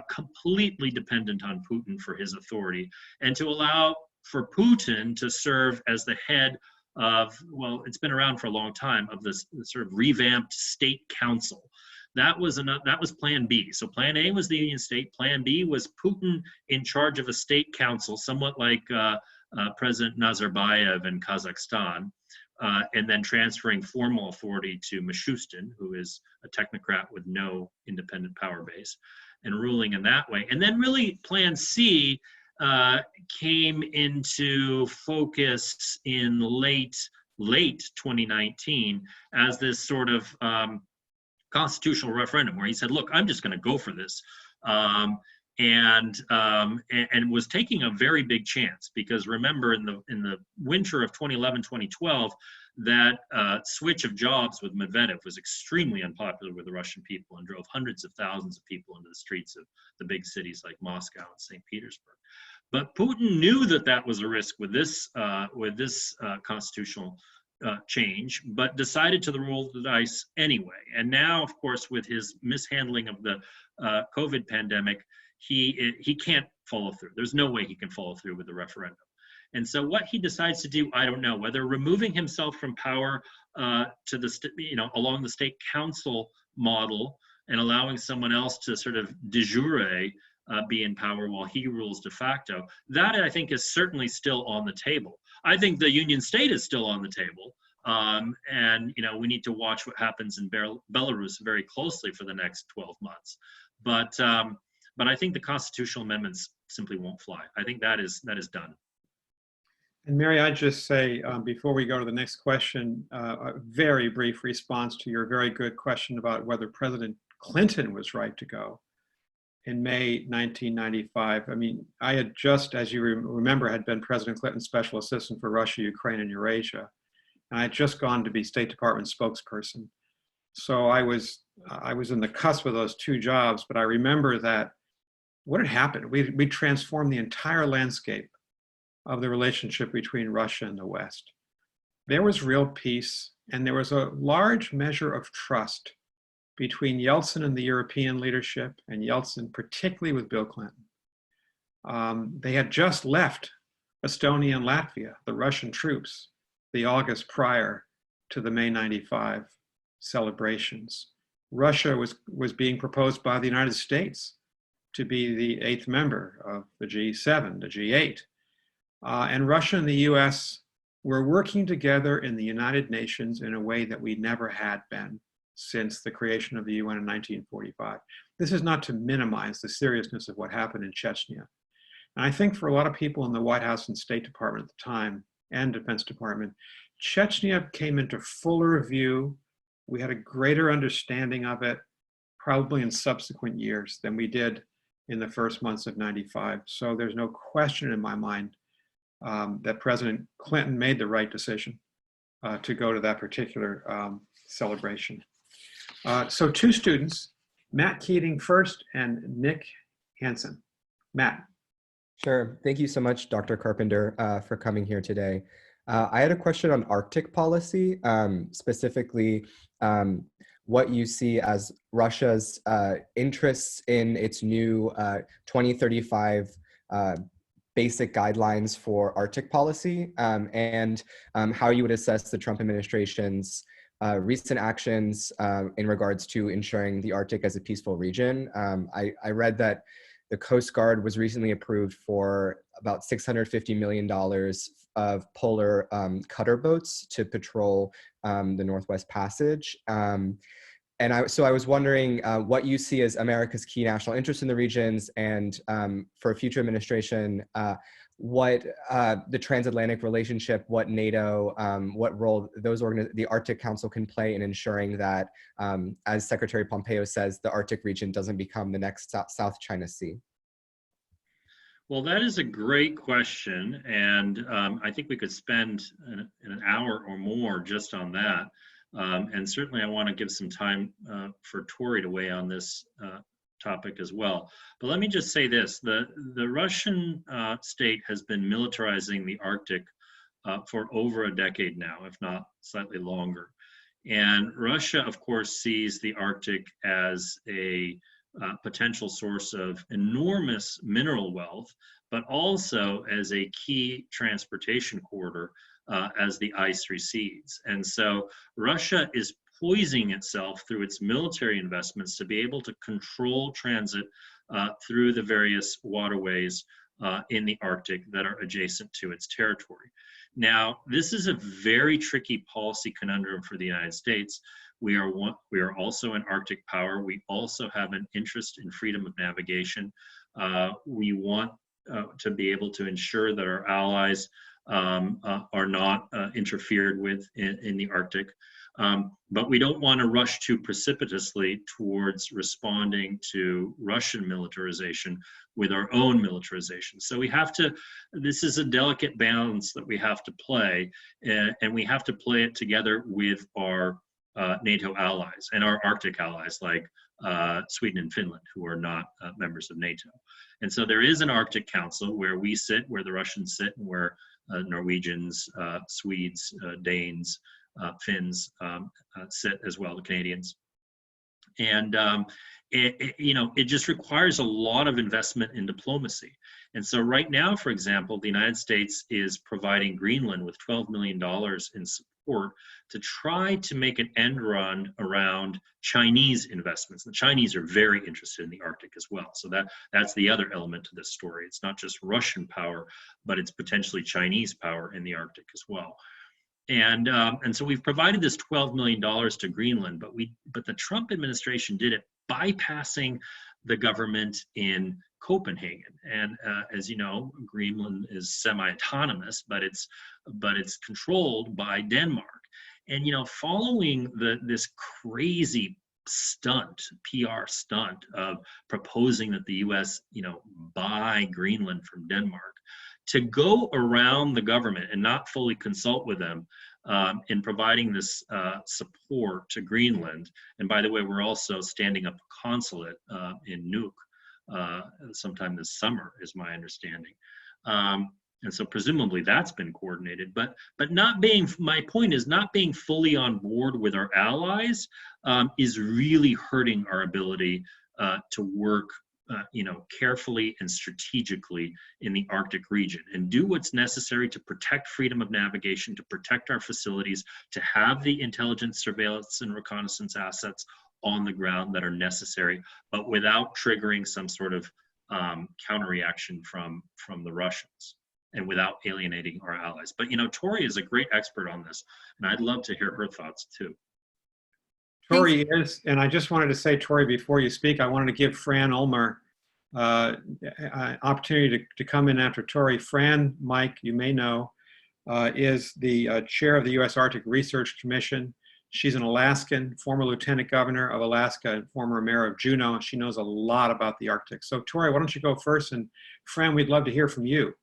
completely dependent on Putin for his authority, and to allow for Putin to serve as the head of, well, it's been around for a long time, of this sort of revamped state council. That was plan B. So plan A was the union state. Plan B was Putin in charge of a state council, somewhat like President Nazarbayev in Kazakhstan, and then transferring formal authority to Mishustin, who is a technocrat with no independent power base, and ruling in that way. And then really plan C came into focus in late 2019 as this sort of constitutional referendum where he said, look, I'm just going to go for this. And was taking a very big chance, because remember in the winter of 2011-2012, that switch of jobs with Medvedev was extremely unpopular with the Russian people and drove hundreds of thousands of people into the streets of the big cities like Moscow and St. Petersburg. But Putin knew that was a risk with this constitutional change, but decided to roll the dice anyway. And now, of course, with his mishandling of the COVID pandemic, he can't follow through. There's no way he can follow through with the referendum. And so what he decides to do, I don't know, whether removing himself from power to the, along the state council model and allowing someone else to sort of de jure be in power while he rules de facto, that I think is certainly still on the table. I think the union state is still on the table. And, we need to watch what happens in Belarus very closely for the next 12 months. But I think the constitutional amendments simply won't fly. I think that is done. And Mary, I'd just say, before we go to the next question, a very brief response to your very good question about whether President Clinton was right to go in May 1995. I mean, I had just, as you remember, had been President Clinton's special assistant for Russia, Ukraine, and Eurasia. And I had just gone to be State Department spokesperson. So I was in the cusp of those two jobs, but I remember that what had happened, we transformed the entire landscape of the relationship between Russia and the West. There was real peace, and there was a large measure of trust between Yeltsin and the European leadership, and Yeltsin particularly with Bill Clinton. They had just left Estonia and Latvia, the Russian troops, the August prior to the May 95 celebrations. Russia was being proposed by the United States to be the 8th member of the G7, the G8. And Russia and the US were working together in the United Nations in a way that we never had been since the creation of the UN in 1945. This is not to minimize the seriousness of what happened in Chechnya. And I think for a lot of people in the White House and State Department at the time, and Defense Department, Chechnya came into fuller view. We had a greater understanding of it, probably in subsequent years than we did in the first months of '95. So there's no question in my mind that President Clinton made the right decision to go to that particular celebration. So two students, Matt Keating first and Nick Hanson. Matt. Sure. Thank you so much, Dr. Carpenter, for coming here today. I had a question on Arctic policy, specifically what you see as Russia's interests in its new 2035 basic guidelines for Arctic policy, and how you would assess the Trump administration's recent actions in regards to ensuring the Arctic as a peaceful region. I read that the Coast Guard was recently approved for about $650 million of polar cutter boats to patrol the Northwest Passage. So I was wondering what you see as America's key national interest in the regions, and for a future administration, what the Transatlantic Relationship, what NATO, what role the Arctic Council can play in ensuring that, as Secretary Pompeo says, the Arctic region doesn't become the next South China Sea. Well, that is a great question, and I think we could spend an hour or more just on that. And certainly I want to give some time for Torrey to weigh on this topic as well. But let me just say this, the Russian state has been militarizing the Arctic for over a decade now, if not slightly longer. And Russia, of course, sees the Arctic as a potential source of enormous mineral wealth, but also as a key transportation corridor as the ice recedes. And so Russia is poising itself through its military investments to be able to control transit through the various waterways in the Arctic that are adjacent to its territory. Now, this is a very tricky policy conundrum for the United States. We are also an Arctic power. We also have an interest in freedom of navigation. We want to be able to ensure that our allies are not interfered with in the Arctic. But we don't want to rush too precipitously towards responding to Russian militarization with our own militarization. So we have to, this is a delicate balance that we have to play, and we have to play it together with our NATO allies and our Arctic allies like Sweden and Finland, who are not members of NATO. And so there is an Arctic Council where we sit, where the Russians sit, and where Norwegians, Swedes, Danes, Finns sit as well, the Canadians. And it just requires a lot of investment in diplomacy. And so right now, for example, the United States is providing Greenland with $12 million in support to try to make an end run around Chinese investments. The Chinese are very interested in the Arctic as well. So that's the other element to this story. It's not just Russian power, but it's potentially Chinese power in the Arctic as well. And so we've provided this $12 million to Greenland, but the Trump administration did it bypassing the government in Copenhagen. And as you know, Greenland is semi-autonomous, but it's controlled by Denmark. And following this crazy stunt, PR stunt of proposing that the U.S. buy Greenland from Denmark, to go around the government and not fully consult with them in providing this support to Greenland. And by the way, we're also standing up a consulate in Nuuk sometime this summer, is my understanding. And so presumably that's been coordinated, but my point is not being fully on board with our allies is really hurting our ability to work carefully and strategically in the Arctic region and do what's necessary to protect freedom of navigation, to protect our facilities, to have the intelligence, surveillance, and reconnaissance assets, on the ground that are necessary, but without triggering some sort of counter-reaction from the Russians and without alienating our allies. But, you know, Torrey is a great expert on this, and I'd love to hear her thoughts too. Torrey is, and I just wanted to say, Torrey, before you speak, I wanted to give Fran Ulmer an opportunity to come in after Torrey. Fran, Mike, you may know, is the chair of the U.S. Arctic Research Commission. She's an Alaskan, former lieutenant governor of Alaska, and former mayor of Juneau. She knows a lot about the Arctic. So, Torrey, why don't you go first? And Fran, we'd love to hear from you.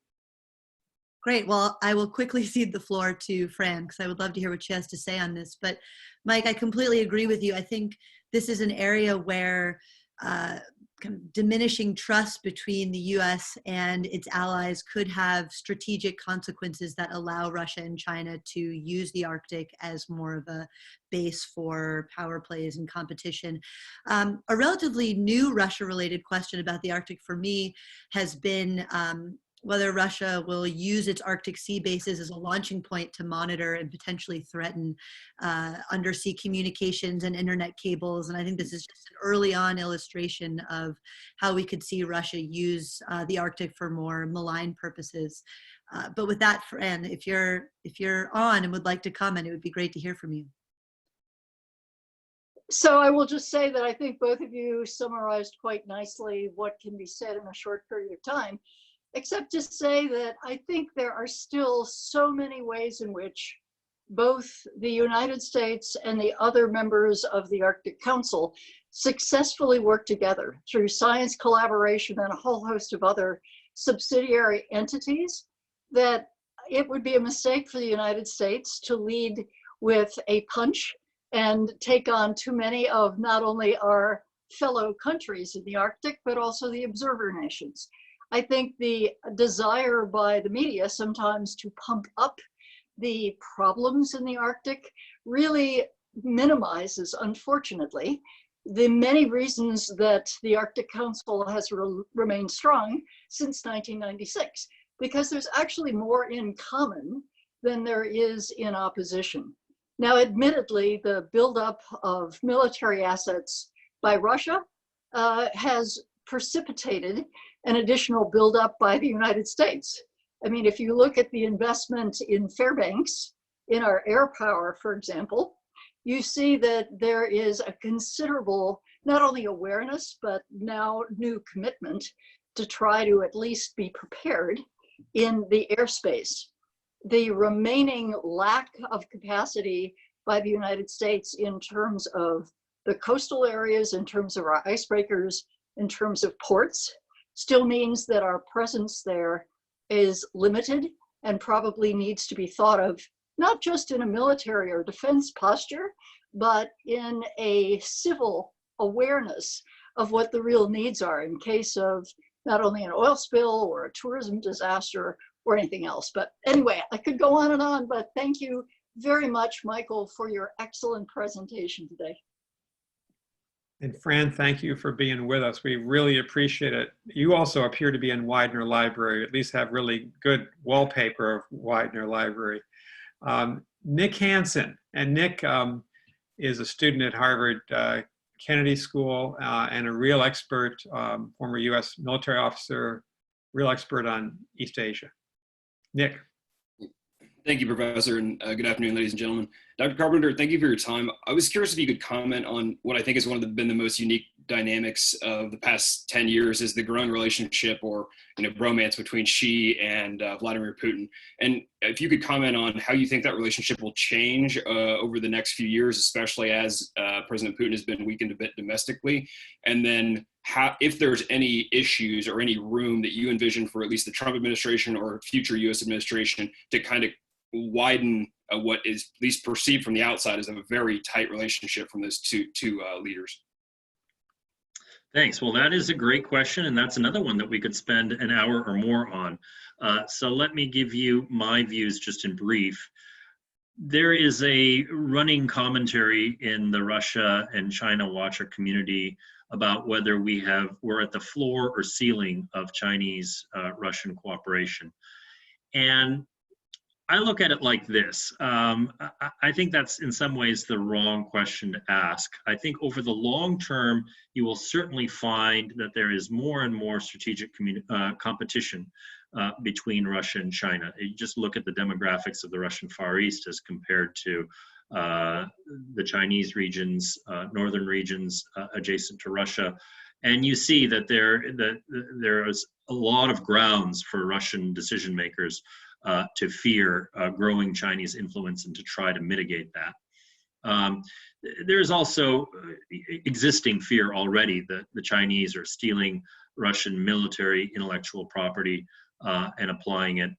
Great. Well, I will quickly cede the floor to Fran because I would love to hear what she has to say on this. But Mike, I completely agree with you. I think this is an area where kind of diminishing trust between the U.S. and its allies could have strategic consequences that allow Russia and China to use the Arctic as more of a base for power plays and competition. A relatively new Russia-related question about the Arctic for me has been whether Russia will use its Arctic sea bases as a launching point to monitor and potentially threaten undersea communications and internet cables. And I think this is just an early on illustration of how we could see Russia use the Arctic for more malign purposes. But with that, Fran, if you're on and would like to comment, it would be great to hear from you. So I will just say that I think both of you summarized quite nicely what can be said in a short period of time. Except to say that I think there are still so many ways in which both the United States and the other members of the Arctic Council successfully work together through science collaboration and a whole host of other subsidiary entities, that it would be a mistake for the United States to lead with a punch and take on too many of not only our fellow countries in the Arctic, but also the observer nations. I think the desire by the media sometimes to pump up the problems in the Arctic really minimizes, unfortunately, the many reasons that the Arctic Council has remained strong since 1996, because there's actually more in common than there is in opposition. Now, admittedly, the buildup of military assets by Russia has precipitated an additional buildup by the United States. I mean, if you look at the investment in Fairbanks, in our air power, for example, you see that there is a considerable, not only awareness, but now new commitment to try to at least be prepared in the airspace. The remaining lack of capacity by the United States in terms of the coastal areas, in terms of our icebreakers, in terms of ports, still means that our presence there is limited and probably needs to be thought of not just in a military or defense posture, but in a civil awareness of what the real needs are in case of not only an oil spill or a tourism disaster or anything else. But anyway, I could go on, but thank you very much, Michael, for your excellent presentation today. And Fran, thank you for being with us. We really appreciate it. You also appear to be in Widener Library, at least have really good wallpaper of Widener Library. Nick Hanson, and Nick is a student at Harvard Kennedy School and a real expert, former US military officer, real expert on East Asia. Nick. Thank you, Professor, and good afternoon, ladies and gentlemen. Dr. Carpenter, thank you for your time. I was curious if you could comment on what I think has been the most unique dynamics of the past 10 years is the growing relationship or bromance between Xi and Vladimir Putin. And if you could comment on how you think that relationship will change over the next few years, especially as President Putin has been weakened a bit domestically, and then if there's any issues or any room that you envision for at least the Trump administration or future US administration to kind of widen what is at least perceived from the outside as a very tight relationship from those two leaders. Thanks. Well, that is a great question, and that's another one that we could spend an hour or more on. So let me give you my views just in brief. There is a running commentary in the Russia and China watcher community about whether we're at the floor or ceiling of Chinese-Russian cooperation. And I look at it like this. I think that's in some ways the wrong question to ask. I think over the long term, you will certainly find that there is more and more strategic competition between Russia and China. You just look at the demographics of the Russian Far East as compared to the Chinese regions, northern regions adjacent to Russia. And you see that there is a lot of grounds for Russian decision makers to fear growing Chinese influence and to try to mitigate that. There's also existing fear already that the Chinese are stealing Russian military intellectual property and applying it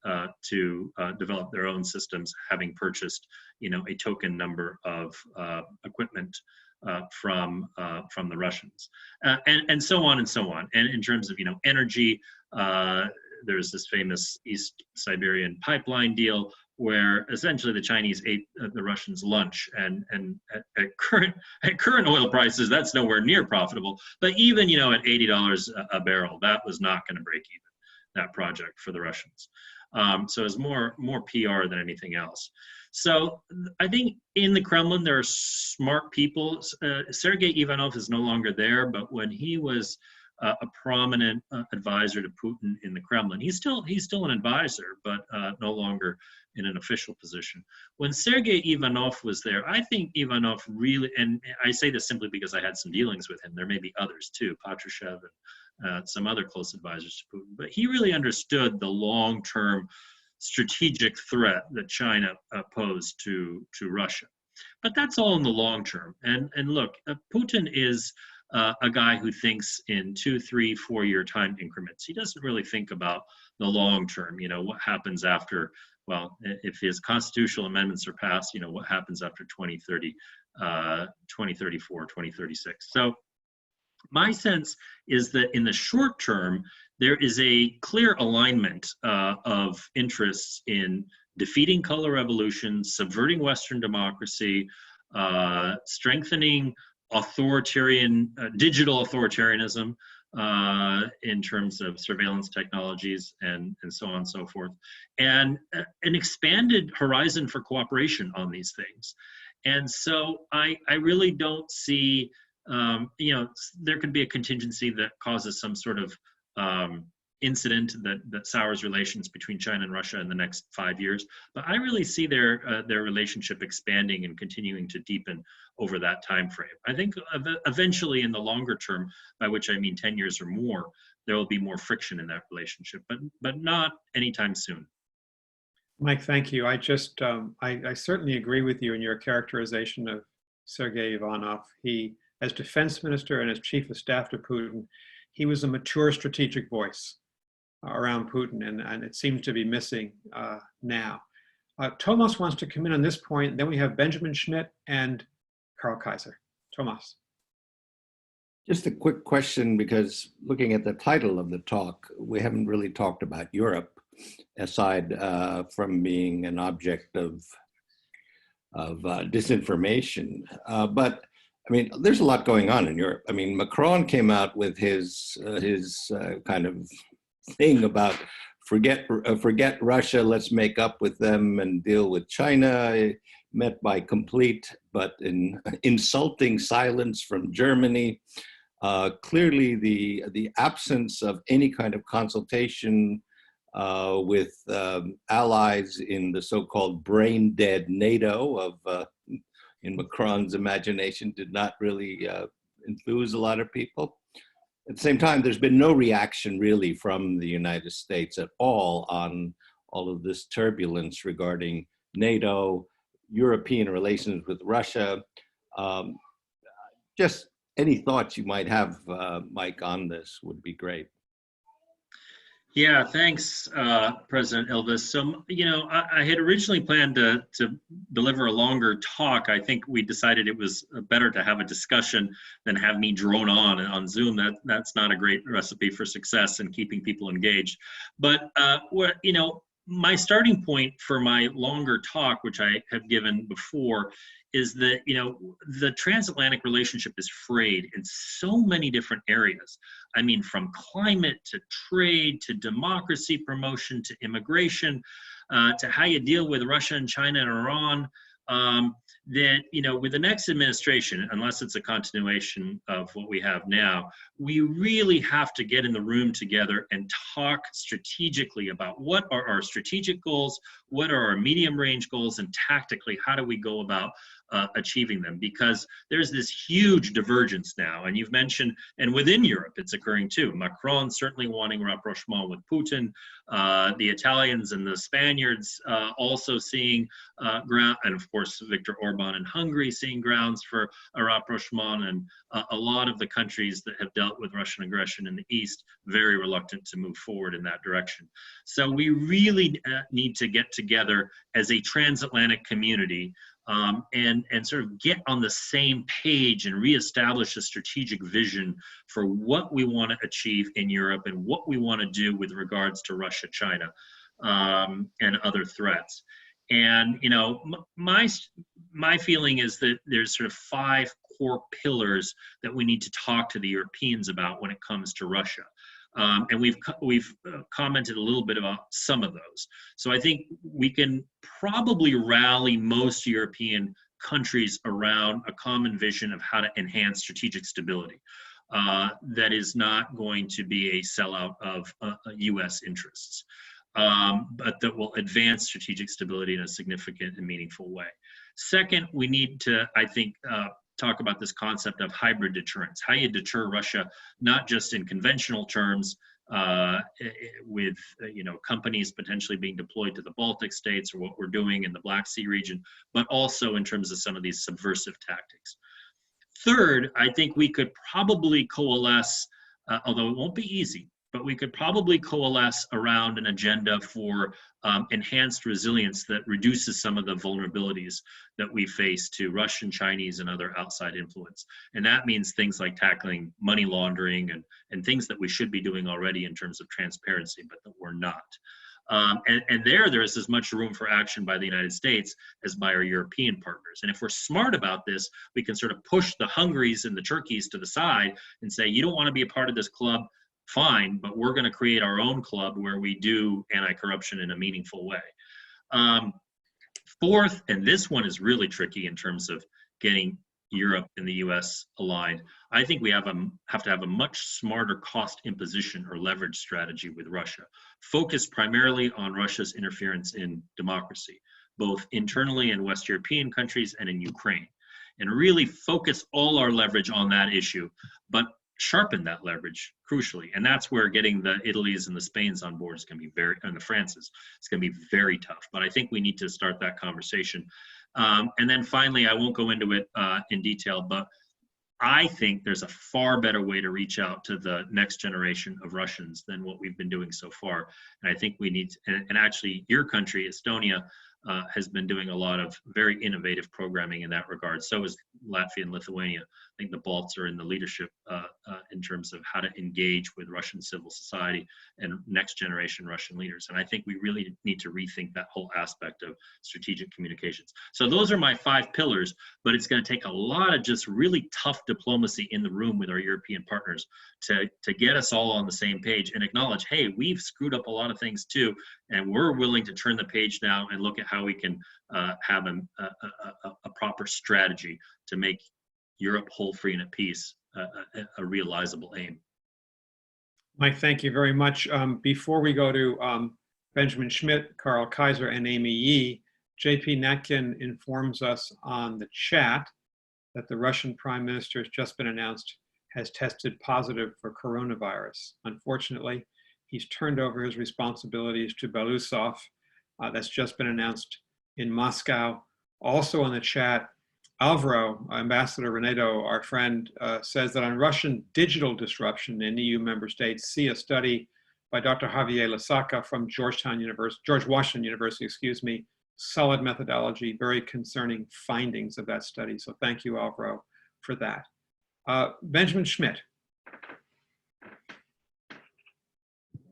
to develop their own systems, having purchased, a token number of equipment from the Russians, and so on and so on. And in terms of energy, there's this famous East Siberian pipeline deal where essentially the Chinese ate the Russians' lunch, and at current oil prices, that's nowhere near profitable. But even at $80 a barrel, that was not going to break even, that project for the Russians. So it's more PR than anything else. So I think in the Kremlin there are smart people. Sergei Ivanov is no longer there, but when he was a prominent advisor to Putin in the Kremlin, he's still an advisor, but no longer in an official position. When Sergei Ivanov was there, I think Ivanov really, and I say this simply because I had some dealings with him, there may be others too, Patrushev and some other close advisors to Putin, but he really understood the long-term strategic threat that China posed to Russia. But that's all in the long term. And look, Putin is a guy who thinks in 2, 3, 4 year time increments. He doesn't really think about the long term, what happens after, well, if his constitutional amendments are passed, what happens after 2030, 2034, 2036. So my sense is that in the short term, there is a clear alignment of interests in defeating color revolution, subverting Western democracy, strengthening authoritarian, digital authoritarianism in terms of surveillance technologies and so on and so forth, and an expanded horizon for cooperation on these things. And so I really don't see, there could be a contingency that causes some sort of incident that sours relations between China and Russia in the next 5 years. But I really see their relationship expanding and continuing to deepen over that time frame. I think eventually in the longer term, by which I mean 10 years or more, there will be more friction in that relationship, but not anytime soon. Mike, thank you. I just, I certainly agree with you in your characterization of Sergei Ivanov. He, as defense minister and as chief of staff to Putin, he was a mature strategic voice around Putin, and it seems to be missing now. Toomas wants to come in on this point. Then we have Benjamin Schmidt and Karl Kaiser. Toomas. Just a quick question, because looking at the title of the talk, we haven't really talked about Europe, aside from being an object of disinformation. But I mean, there's a lot going on in Europe. I mean, Macron came out with his kind of thing about forget Russia, let's make up with them and deal with China, met by complete but insulting silence from Germany. Clearly, the absence of any kind of consultation with allies in the so-called brain-dead NATO in Macron's imagination did not really enthuse a lot of people. At the same time, there's been no reaction really from the United States at all on all of this turbulence regarding NATO, European relations with Russia. Just any thoughts you might have, Mike, on this would be great. Yeah, thanks, President Ilves. So, I had originally planned to deliver a longer talk. I think we decided it was better to have a discussion than have me drone on Zoom. That's not a great recipe for success in keeping people engaged. But my starting point for my longer talk, which I have given before, is that the transatlantic relationship is frayed in so many different areas. I mean, from climate to trade to democracy promotion to immigration, to how you deal with Russia and China and Iran. That, you know, with the next administration, unless it's a continuation of what we have now, we really have to get in the room together and talk strategically about what are our strategic goals, what are our medium range goals, and tactically, how do we go about achieving them? Because there's this huge divergence now, and you've mentioned, and within Europe it's occurring too. Macron certainly wanting rapprochement with Putin, the Italians and the Spaniards also seeing ground, and of course Viktor Orban in Hungary seeing grounds for a rapprochement, and a lot of the countries that have dealt with Russian aggression in the East very reluctant to move forward in that direction. So we really need to get together as a transatlantic community and sort of get on the same page and reestablish a strategic vision for what we want to achieve in Europe and what we want to do with regards to Russia, China, and other threats. And, you know, my feeling is that there's sort of 5 core pillars that we need to talk to the Europeans about when it comes to Russia. And we've commented a little bit about some of those. So I think we can probably rally most European countries around a common vision of how to enhance strategic stability. That is not going to be a sellout of U.S. interests, but that will advance strategic stability in a significant and meaningful way. Second, we need to, I think, talk about this concept of hybrid deterrence, how you deter Russia, not just in conventional terms, with companies potentially being deployed to the Baltic states or what we're doing in the Black Sea region, but also in terms of some of these subversive tactics. Third, I think we could probably coalesce, although it won't be easy, but we could probably coalesce around an agenda for enhanced resilience that reduces some of the vulnerabilities that we face to Russian, Chinese, and other outside influence. And that means things like tackling money laundering and things that we should be doing already in terms of transparency, but that we're not. And there is as much room for action by the United States as by our European partners. And if we're smart about this, we can sort of push the Hungaries and the Turkeys to the side and say, you don't want to be a part of this club, fine, but we're going to create our own club where we do anti-corruption in a meaningful way. Fourth, and this one is really tricky in terms of getting Europe and the US aligned, I think we have to have a much smarter cost imposition or leverage strategy with Russia, focused primarily on Russia's interference in democracy, both internally in West European countries and in Ukraine, and really focus all our leverage on that issue, but sharpen that leverage crucially. And that's where getting the Italys and the Spains on board is going to be and the Frances, it's going to be very tough. But I think we need to start that conversation. And then finally, I won't go into it in detail, but I think there's a far better way to reach out to the next generation of Russians than what we've been doing so far. And I think we need, and actually your country, Estonia, has been doing a lot of very innovative programming in that regard. So is Latvia and Lithuania. I think the Balts are in the leadership in terms of how to engage with Russian civil society and next generation Russian leaders. And I think we really need to rethink that whole aspect of strategic communications. So those are my 5 pillars, but it's going to take a lot of just really tough diplomacy in the room with our European partners to get us all on the same page and acknowledge, hey, we've screwed up a lot of things too, and we're willing to turn the page now and look at how we can have a proper strategy to make Europe whole, free, and at peace a realizable aim. Mike, thank you very much. Before we go to Benjamin Schmidt, Carl Kaiser, and Amy Yee, JP Natkin informs us on the chat that the Russian Prime Minister has just been announced has tested positive for coronavirus. Unfortunately, he's turned over his responsibilities to Belousov. That's just been announced in Moscow. Also in the chat, Alvaro, Ambassador Renedo, our friend, says that on Russian digital disruption in EU member states, see a study by Dr. Javier Lasaka from George Washington University, solid methodology, very concerning findings of that study. So thank you, Alvaro, for that. Benjamin Schmidt.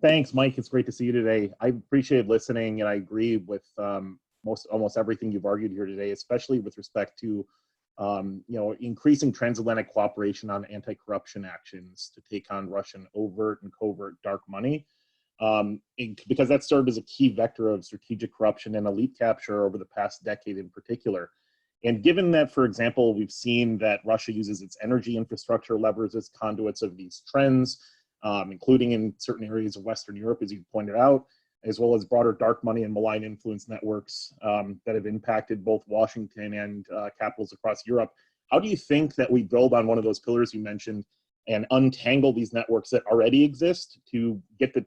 Thanks, Mike. It's great to see you today. I appreciate listening, and I agree with almost everything you've argued here today, especially with respect to increasing transatlantic cooperation on anti-corruption actions to take on Russian overt and covert dark money, because that served as a key vector of strategic corruption and elite capture over the past decade in particular. And given that, for example, we've seen that Russia uses its energy infrastructure levers as conduits of these trends, including in certain areas of Western Europe, as you pointed out, as well as broader dark money and malign influence networks that have impacted both Washington and capitals across Europe. How do you think that we build on one of those pillars you mentioned and untangle these networks that already exist to get the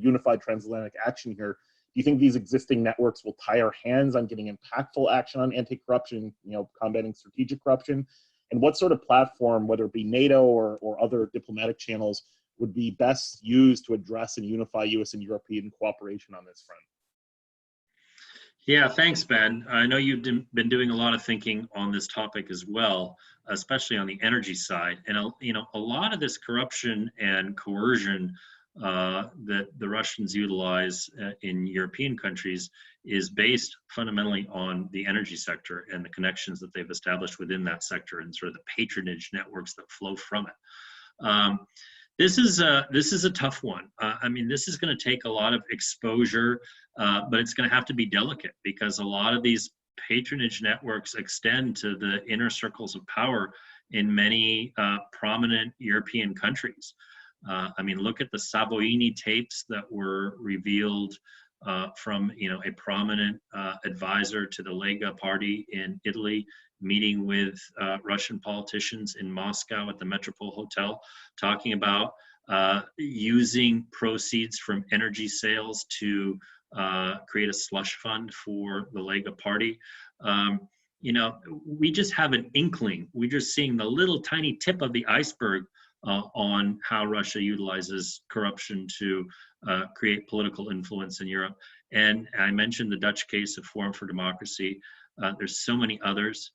unified transatlantic action here? Do you think these existing networks will tie our hands on getting impactful action on anti-corruption, combating strategic corruption? And what sort of platform, whether it be NATO or other diplomatic channels, would be best used to address and unify U.S. and European cooperation on this front? Yeah, thanks, Ben. I know you've been doing a lot of thinking on this topic as well, especially on the energy side. And a lot of this corruption and coercion that the Russians utilize in European countries is based fundamentally on the energy sector and the connections that they've established within that sector and sort of the patronage networks that flow from it. This is a tough one. This is going to take a lot of exposure, but it's going to have to be delicate because a lot of these patronage networks extend to the inner circles of power in many prominent European countries. Look at the Savoini tapes that were revealed from a prominent advisor to the Lega party in Italy, meeting with Russian politicians in Moscow at the Metropole Hotel, talking about using proceeds from energy sales to create a slush fund for the Lega party. We just have an inkling. We're just seeing the little tiny tip of the iceberg on how Russia utilizes corruption to create political influence in Europe. And I mentioned the Dutch case of Forum for Democracy. There's so many others.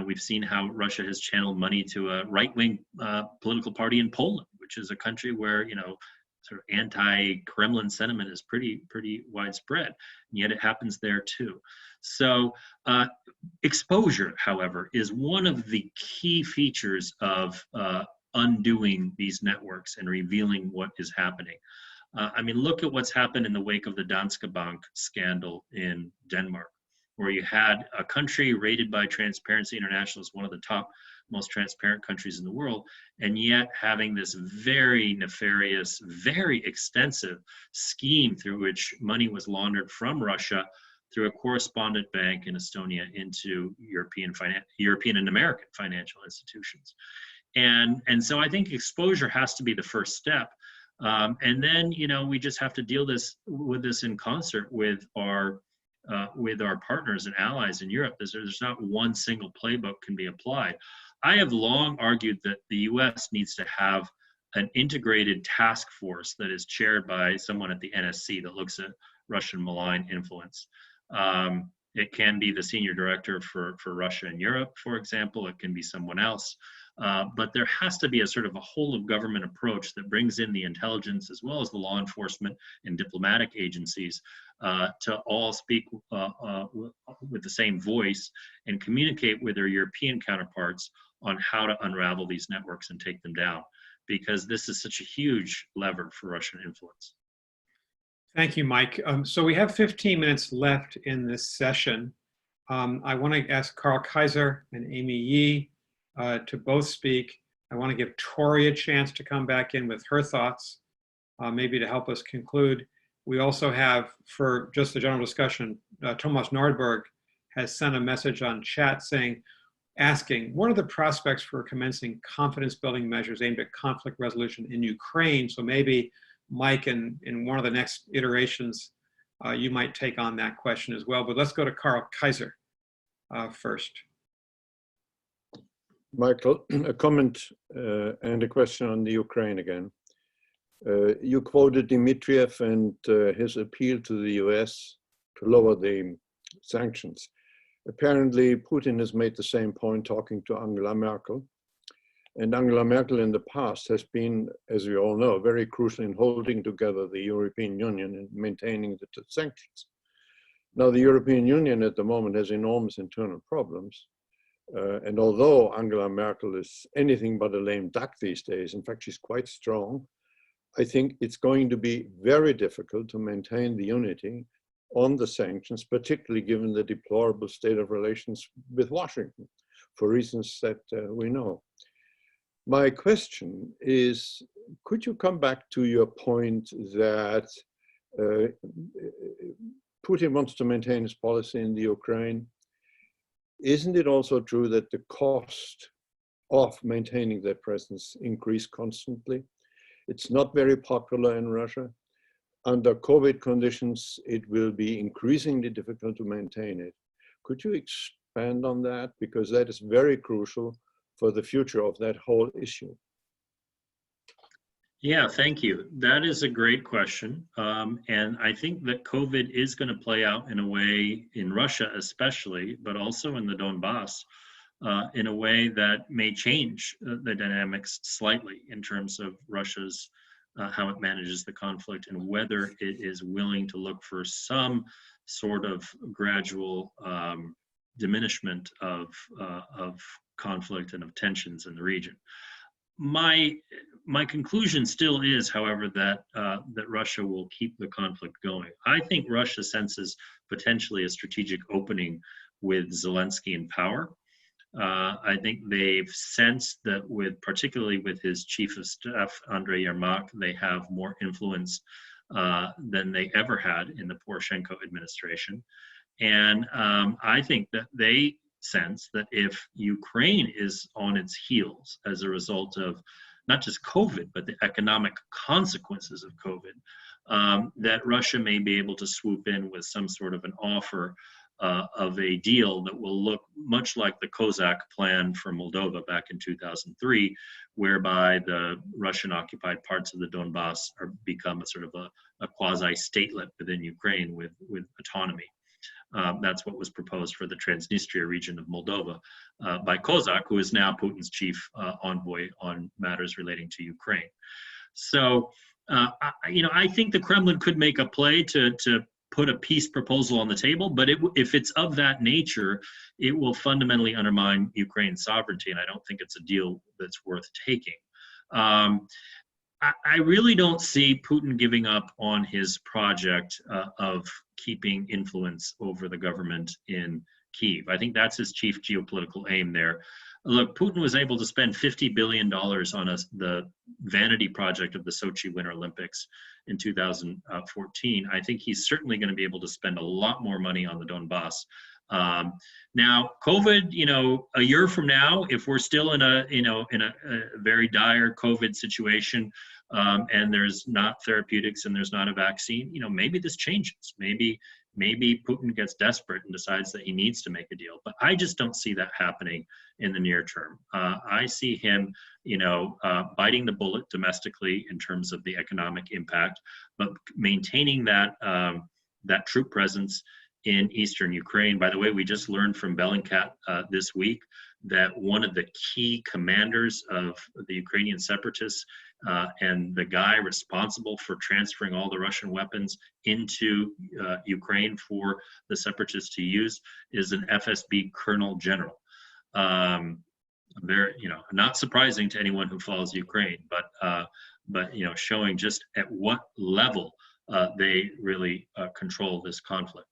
We've seen how Russia has channeled money to a right-wing political party in Poland, which is a country where, sort of anti-Kremlin sentiment is pretty widespread, and yet it happens there too. So exposure, however, is one of the key features of undoing these networks and revealing what is happening. Look at what's happened in the wake of the Danske Bank scandal in Denmark, where you had a country rated by Transparency International as one of the top most transparent countries in the world, and yet having this very nefarious, very extensive scheme through which money was laundered from Russia through a correspondent bank in Estonia into European and American financial institutions. And so I think exposure has to be the first step. And then, we just have to deal with this in concert with our partners and allies in Europe. There's not one single playbook can be applied. I have long argued that the U.S. needs to have an integrated task force that is chaired by someone at the NSC that looks at Russian malign influence. It can be the senior director for Russia and Europe, for example. It can be someone else. But there has to be a sort of a whole of government approach that brings in the intelligence as well as the law enforcement and diplomatic agencies to all speak with the same voice and communicate with their European counterparts on how to unravel these networks and take them down, because this is such a huge lever for Russian influence. Thank you, Mike. So we have 15 minutes left in this session. I want to ask Carl Kaiser and Amy Yee to both speak. I want to give Torrey a chance to come back in with her thoughts, maybe to help us conclude. We also have, for just the general discussion, Thomas Nordberg has sent a message on chat asking, what are the prospects for commencing confidence-building measures aimed at conflict resolution in Ukraine? So maybe, Mike, in one of the next iterations, you might take on that question as well. But let's go to Carl Kaiser first. Michael, a comment and a question on the Ukraine again. You quoted Dmitriev and his appeal to the US to lower the sanctions. Apparently, Putin has made the same point talking to Angela Merkel. And Angela Merkel in the past has been, as we all know, very crucial in holding together the European Union and maintaining the sanctions. Now, the European Union at the moment has enormous internal problems. And although Angela Merkel is anything but a lame duck these days, in fact, she's quite strong, I think it's going to be very difficult to maintain the unity on the sanctions, particularly given the deplorable state of relations with Washington, for reasons that we know. My question is, could you come back to your point that Putin wants to maintain his policy in the Ukraine? Isn't it also true that the cost of maintaining that presence increase constantly? It's not very popular in Russia. Under COVID conditions, it will be increasingly difficult to maintain it. Could you expand on that? Because that is very crucial for the future of that whole issue. Yeah, thank you. That is a great question. And I think that COVID is going to play out in a way in Russia especially, but also in the Donbass, in a way that may change the dynamics slightly in terms of Russia's, how it manages the conflict and whether it is willing to look for some sort of gradual diminishment of conflict and of tensions in the region. My conclusion still is, however, that that Russia will keep the conflict going. I think Russia senses potentially a strategic opening with Zelensky in power. I think they've sensed that particularly with his chief of staff, Andrei Yermak, they have more influence than they ever had in the Poroshenko administration. And I think that they sense that if Ukraine is on its heels as a result of not just COVID, but the economic consequences of COVID, that Russia may be able to swoop in with some sort of an offer of a deal that will look much like the Kozak plan for Moldova back in 2003, whereby the Russian-occupied parts of the Donbass become a sort of a quasi-statelet within Ukraine with autonomy. That's what was proposed for the Transnistria region of Moldova by Kozak, who is now Putin's chief envoy on matters relating to Ukraine. So, I think the Kremlin could make a play to put a peace proposal on the table, but if it's of that nature, it will fundamentally undermine Ukraine's sovereignty, and I don't think it's a deal that's worth taking. I really don't see Putin giving up on his project of keeping influence over the government in Kyiv. I think that's his chief geopolitical aim there. Look, Putin was able to spend $50 billion on the vanity project of the Sochi Winter Olympics in 2014. I think he's certainly going to be able to spend a lot more money on the Donbass. Now, COVID, a year from now, if we're still in a very dire COVID situation, and there's not therapeutics and there's not a vaccine, maybe this changes. Maybe Putin gets desperate and decides that he needs to make a deal. But I just don't see that happening in the near term. I see him, biting the bullet domestically in terms of the economic impact, but maintaining that troop presence in eastern Ukraine. By the way, we just learned from Bellingcat this week that one of the key commanders of the Ukrainian separatists and the guy responsible for transferring all the Russian weapons into Ukraine for the separatists to use is an FSB colonel general. Very, not surprising to anyone who follows Ukraine, but showing just at what level they really control this conflict.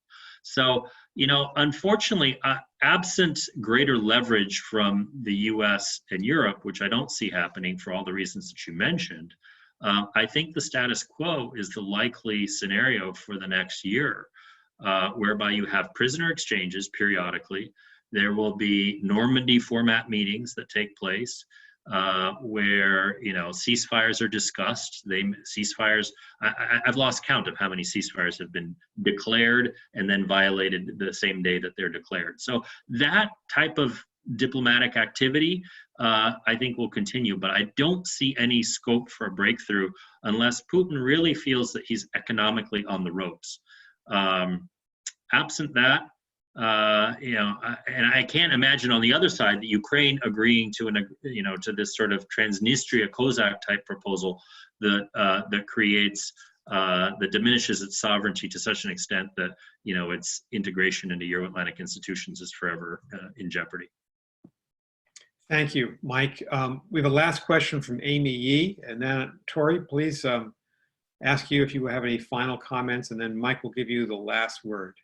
So, unfortunately, absent greater leverage from the US and Europe, which I don't see happening for all the reasons that you mentioned, I think the status quo is the likely scenario for the next year, whereby you have prisoner exchanges periodically. There will be Normandy format meetings that take place, where ceasefires are discussed. I've lost count of how many ceasefires have been declared and then violated the same day that they're declared. So that type of diplomatic activity, I think, will continue. But I don't see any scope for a breakthrough unless Putin really feels that he's economically on the ropes. Absent that, and I can't imagine on the other side that Ukraine agreeing to to this sort of Transnistria Kozak type proposal that creates that diminishes its sovereignty to such an extent that its integration into Euro-Atlantic institutions is forever in jeopardy. Thank you, Mike. We have a last question from Amy Yee, and then Torrey, please ask you if you have any final comments, and then Mike will give you the last word.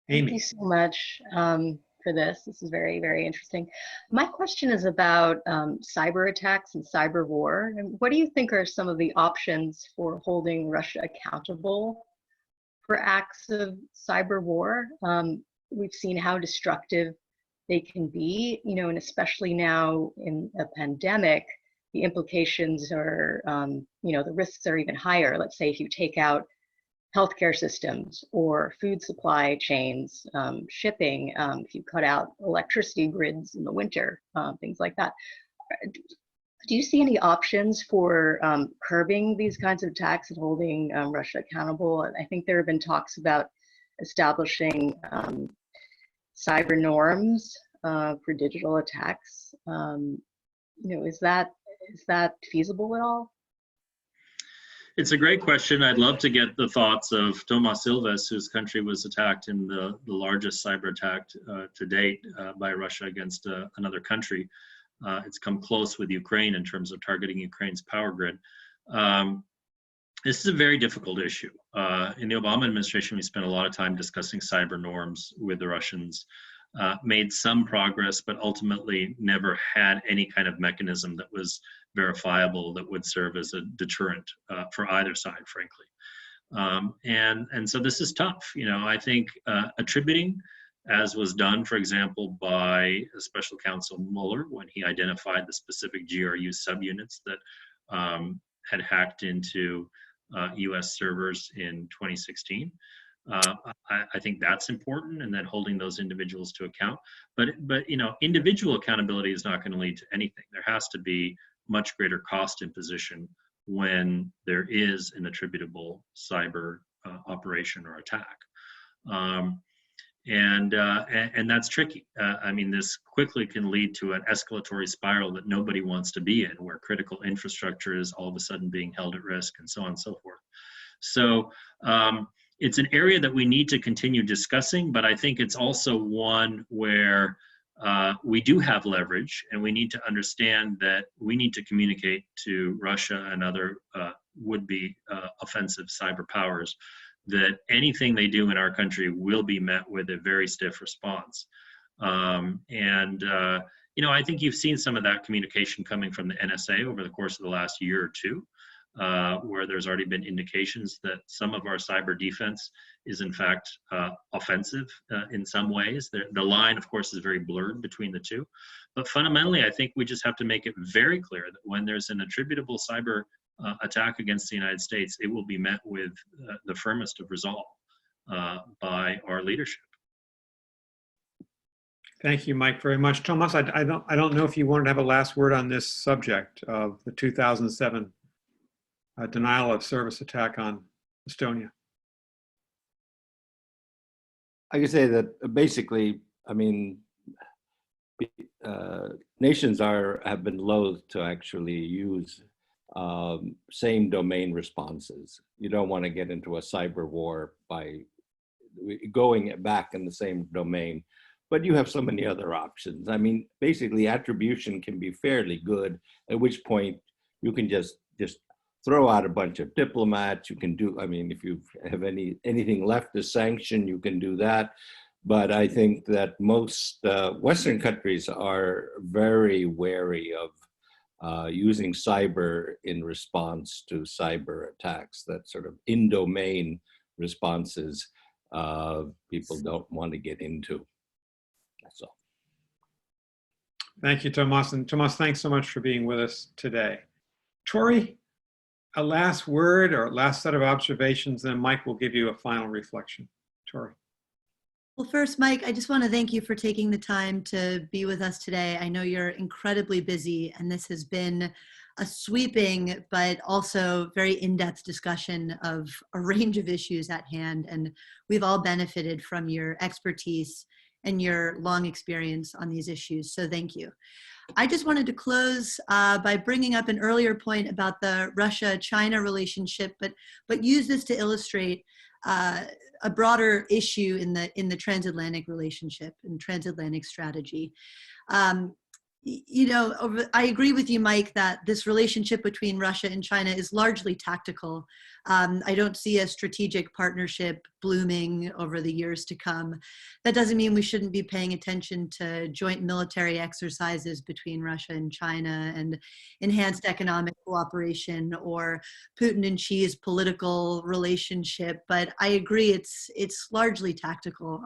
Thank you Amy. so much for this. This is very, very interesting. My question is about cyber attacks and cyber war. And what do you think are some of the options for holding Russia accountable for acts of cyber war? We've seen how destructive they can be, you know, and especially now in a pandemic, the implications are, you know, the risks are even higher. Let's say if you take out healthcare systems or food supply chains, shipping, if you cut out electricity grids in the winter, things like that. Do you see any options for curbing these kinds of attacks and holding Russia accountable? I think there have been talks about establishing cyber norms for digital attacks. You know, is that feasible at all? It's a great question. I'd love to get the thoughts of Toomas Ives, whose country was attacked in the largest cyber attack to date by Russia against another country. It's come close with Ukraine in terms of targeting Ukraine's power grid. This is a very difficult issue. In the Obama administration, we spent a lot of time discussing cyber norms with the Russians, made some progress, but ultimately never had any kind of mechanism that was verifiable that would serve as a deterrent for either side, frankly. And so this is tough. You know, I think attributing, as was done, for example, by Special Counsel Mueller when he identified the specific GRU subunits that had hacked into U.S. servers in 2016. I think that's important, and then holding those individuals to account. But you know, individual accountability is not going to lead to anything. There has to be much greater cost imposition when there is an attributable cyber operation or attack. And that's tricky. I mean, this quickly can lead to an escalatory spiral that nobody wants to be in, where critical infrastructure is all of a sudden being held at risk, and so on and so forth. So it's an area that we need to continue discussing, but I think it's also one where we do have leverage, and we need to understand that we need to communicate to Russia and other would-be offensive cyber powers that anything they do in our country will be met with a very stiff response. You know, I think you've seen some of that communication coming from the NSA over the course of the last year or two, where there's already been indications that some of our cyber defense is in fact offensive in some ways. The line, of course, is very blurred between the two. But fundamentally, I think we just have to make it very clear that when there's an attributable cyber attack against the United States, it will be met with the firmest of resolve by our leadership. Thank you, Mike, very much. Toomas, I don't know if you wanted to have a last word on this subject of the 2007 denial of service attack on Estonia. I can say that basically, I mean, nations have been loath to actually use same domain responses. You don't want to get into a cyber war by going back in the same domain, but you have so many other options. I mean, basically attribution can be fairly good, at which point you can just throw out a bunch of diplomats. You can do, I mean, if you have anything left to sanction, you can do that. But I think that most Western countries are very wary of using cyber in response to cyber attacks. That sort of in-domain responses people don't want to get into. That's all. Thank you, Toomas. And Toomas, thanks so much for being with us today. Torrey, a last word or last set of observations, then Mike will give you a final reflection. Torrey. Well, first, Mike, I just want to thank you for taking the time to be with us today. I know you're incredibly busy, and this has been a sweeping but also very in-depth discussion of a range of issues at hand, and we've all benefited from your expertise and your long experience on these issues, so thank you. I just wanted to close by bringing up an earlier point about the Russia-China relationship, but use this to illustrate a broader issue in the transatlantic relationship and transatlantic strategy. You know, I agree with you, Mike, that this relationship between Russia and China is largely tactical. I don't see a strategic partnership blooming over the years to come. That doesn't mean we shouldn't be paying attention to joint military exercises between Russia and China and enhanced economic cooperation or Putin and Xi's political relationship. But I agree, it's largely tactical.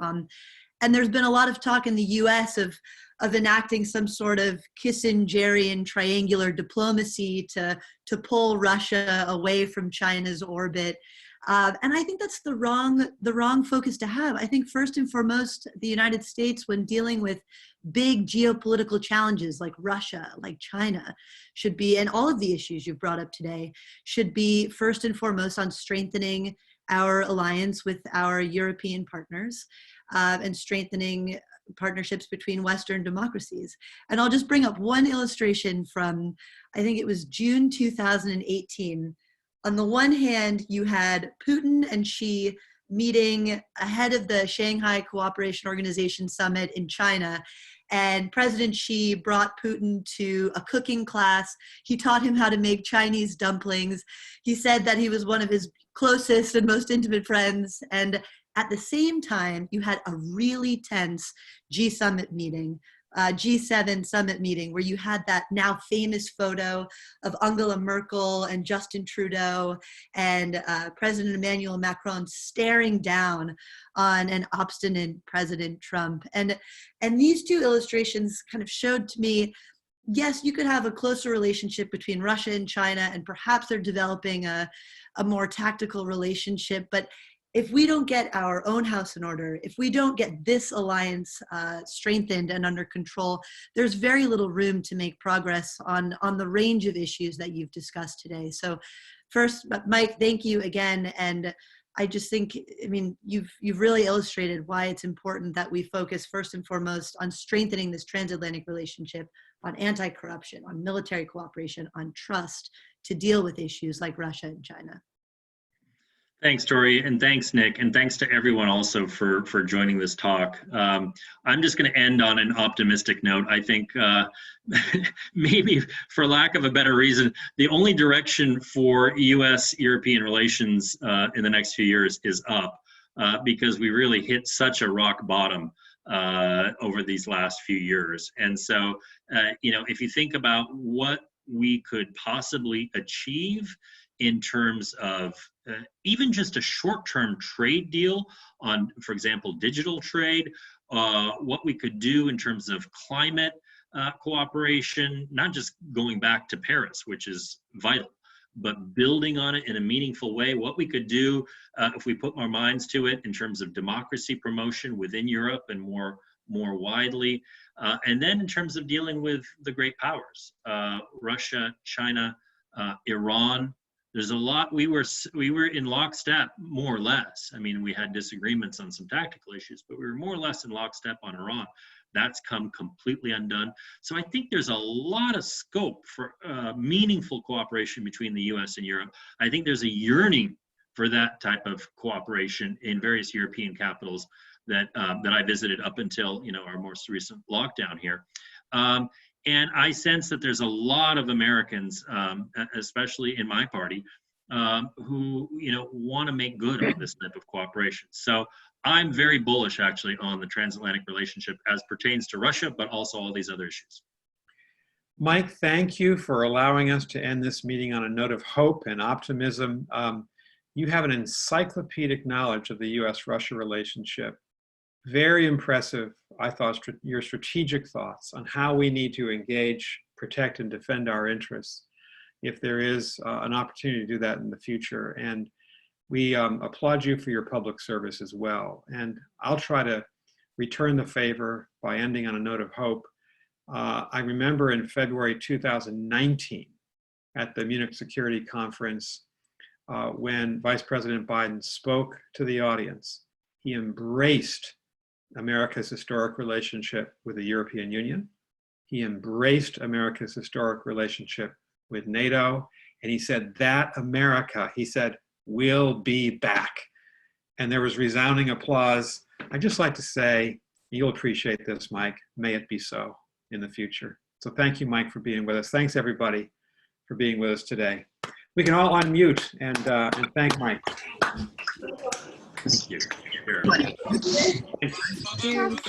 And there's been a lot of talk in the U.S. of enacting some sort of Kissingerian triangular diplomacy to pull Russia away from China's orbit. And I think that's the wrong focus to have. I think first and foremost, the United States, when dealing with big geopolitical challenges like Russia, like China, should be, and all of the issues you've brought up today, should be first and foremost on strengthening our alliance with our European partners and strengthening partnerships between Western democracies. And I'll just bring up one illustration from, I think it was June 2018. On the one hand, you had Putin and Xi meeting ahead of the Shanghai Cooperation Organization Summit in China. And President Xi brought Putin to a cooking class. He taught him how to make Chinese dumplings. He said that he was one of his closest and most intimate friends. And at the same time, you had a really tense G7 summit meeting, where you had that now famous photo of Angela Merkel and Justin Trudeau and President Emmanuel Macron staring down on an obstinate President Trump. And these two illustrations kind of showed to me, yes, you could have a closer relationship between Russia and China, and perhaps they're developing a more tactical relationship. But if we don't get our own house in order, if we don't get this alliance strengthened and under control, there's very little room to make progress on the range of issues that you've discussed today. So first, Mike, thank you again. And I just think, I mean, you've really illustrated why it's important that we focus first and foremost on strengthening this transatlantic relationship, on anti-corruption, on military cooperation, on trust to deal with issues like Russia and China. Thanks, Torrey, and thanks, Nick, and thanks to everyone also for joining this talk. I'm just going to end on an optimistic note. I think maybe for lack of a better reason, the only direction for U.S.-European relations in the next few years is up, because we really hit such a rock bottom over these last few years. And so, if you think about what we could possibly achieve in terms of even just a short-term trade deal on, for example, digital trade, what we could do in terms of climate cooperation, not just going back to Paris, which is vital, but building on it in a meaningful way, what we could do if we put our minds to it in terms of democracy promotion within Europe and more widely, and then in terms of dealing with the great powers, Russia, China, Iran. There's a lot. We were in lockstep, more or less. I mean, we had disagreements on some tactical issues, but we were more or less in lockstep on Iran. That's come completely undone. So I think there's a lot of scope for meaningful cooperation between the U.S. and Europe. I think there's a yearning for that type of cooperation in various European capitals that I visited up until our most recent lockdown here. And I sense that there's a lot of Americans, especially in my party, who want to make good on this type of cooperation. So I'm very bullish, actually, on the transatlantic relationship as pertains to Russia, but also all these other issues. Mike, thank you for allowing us to end this meeting on a note of hope and optimism. You have an encyclopedic knowledge of the U.S.-Russia relationship. Very impressive, I thought, your strategic thoughts on how we need to engage, protect, and defend our interests if there is an opportunity to do that in the future. And we applaud you for your public service as well. And I'll try to return the favor by ending on a note of hope. I remember in February 2019 at the Munich Security Conference when Vice President Biden spoke to the audience, he embraced America's historic relationship with the European Union. He embraced America's historic relationship with NATO. And he said that America, he said, will be back. And there was resounding applause. I'd just like to say, you'll appreciate this, Mike. May it be so in the future. So thank you, Mike, for being with us. Thanks, everybody, for being with us today. We can all unmute and thank Mike. Thank you. Cheers.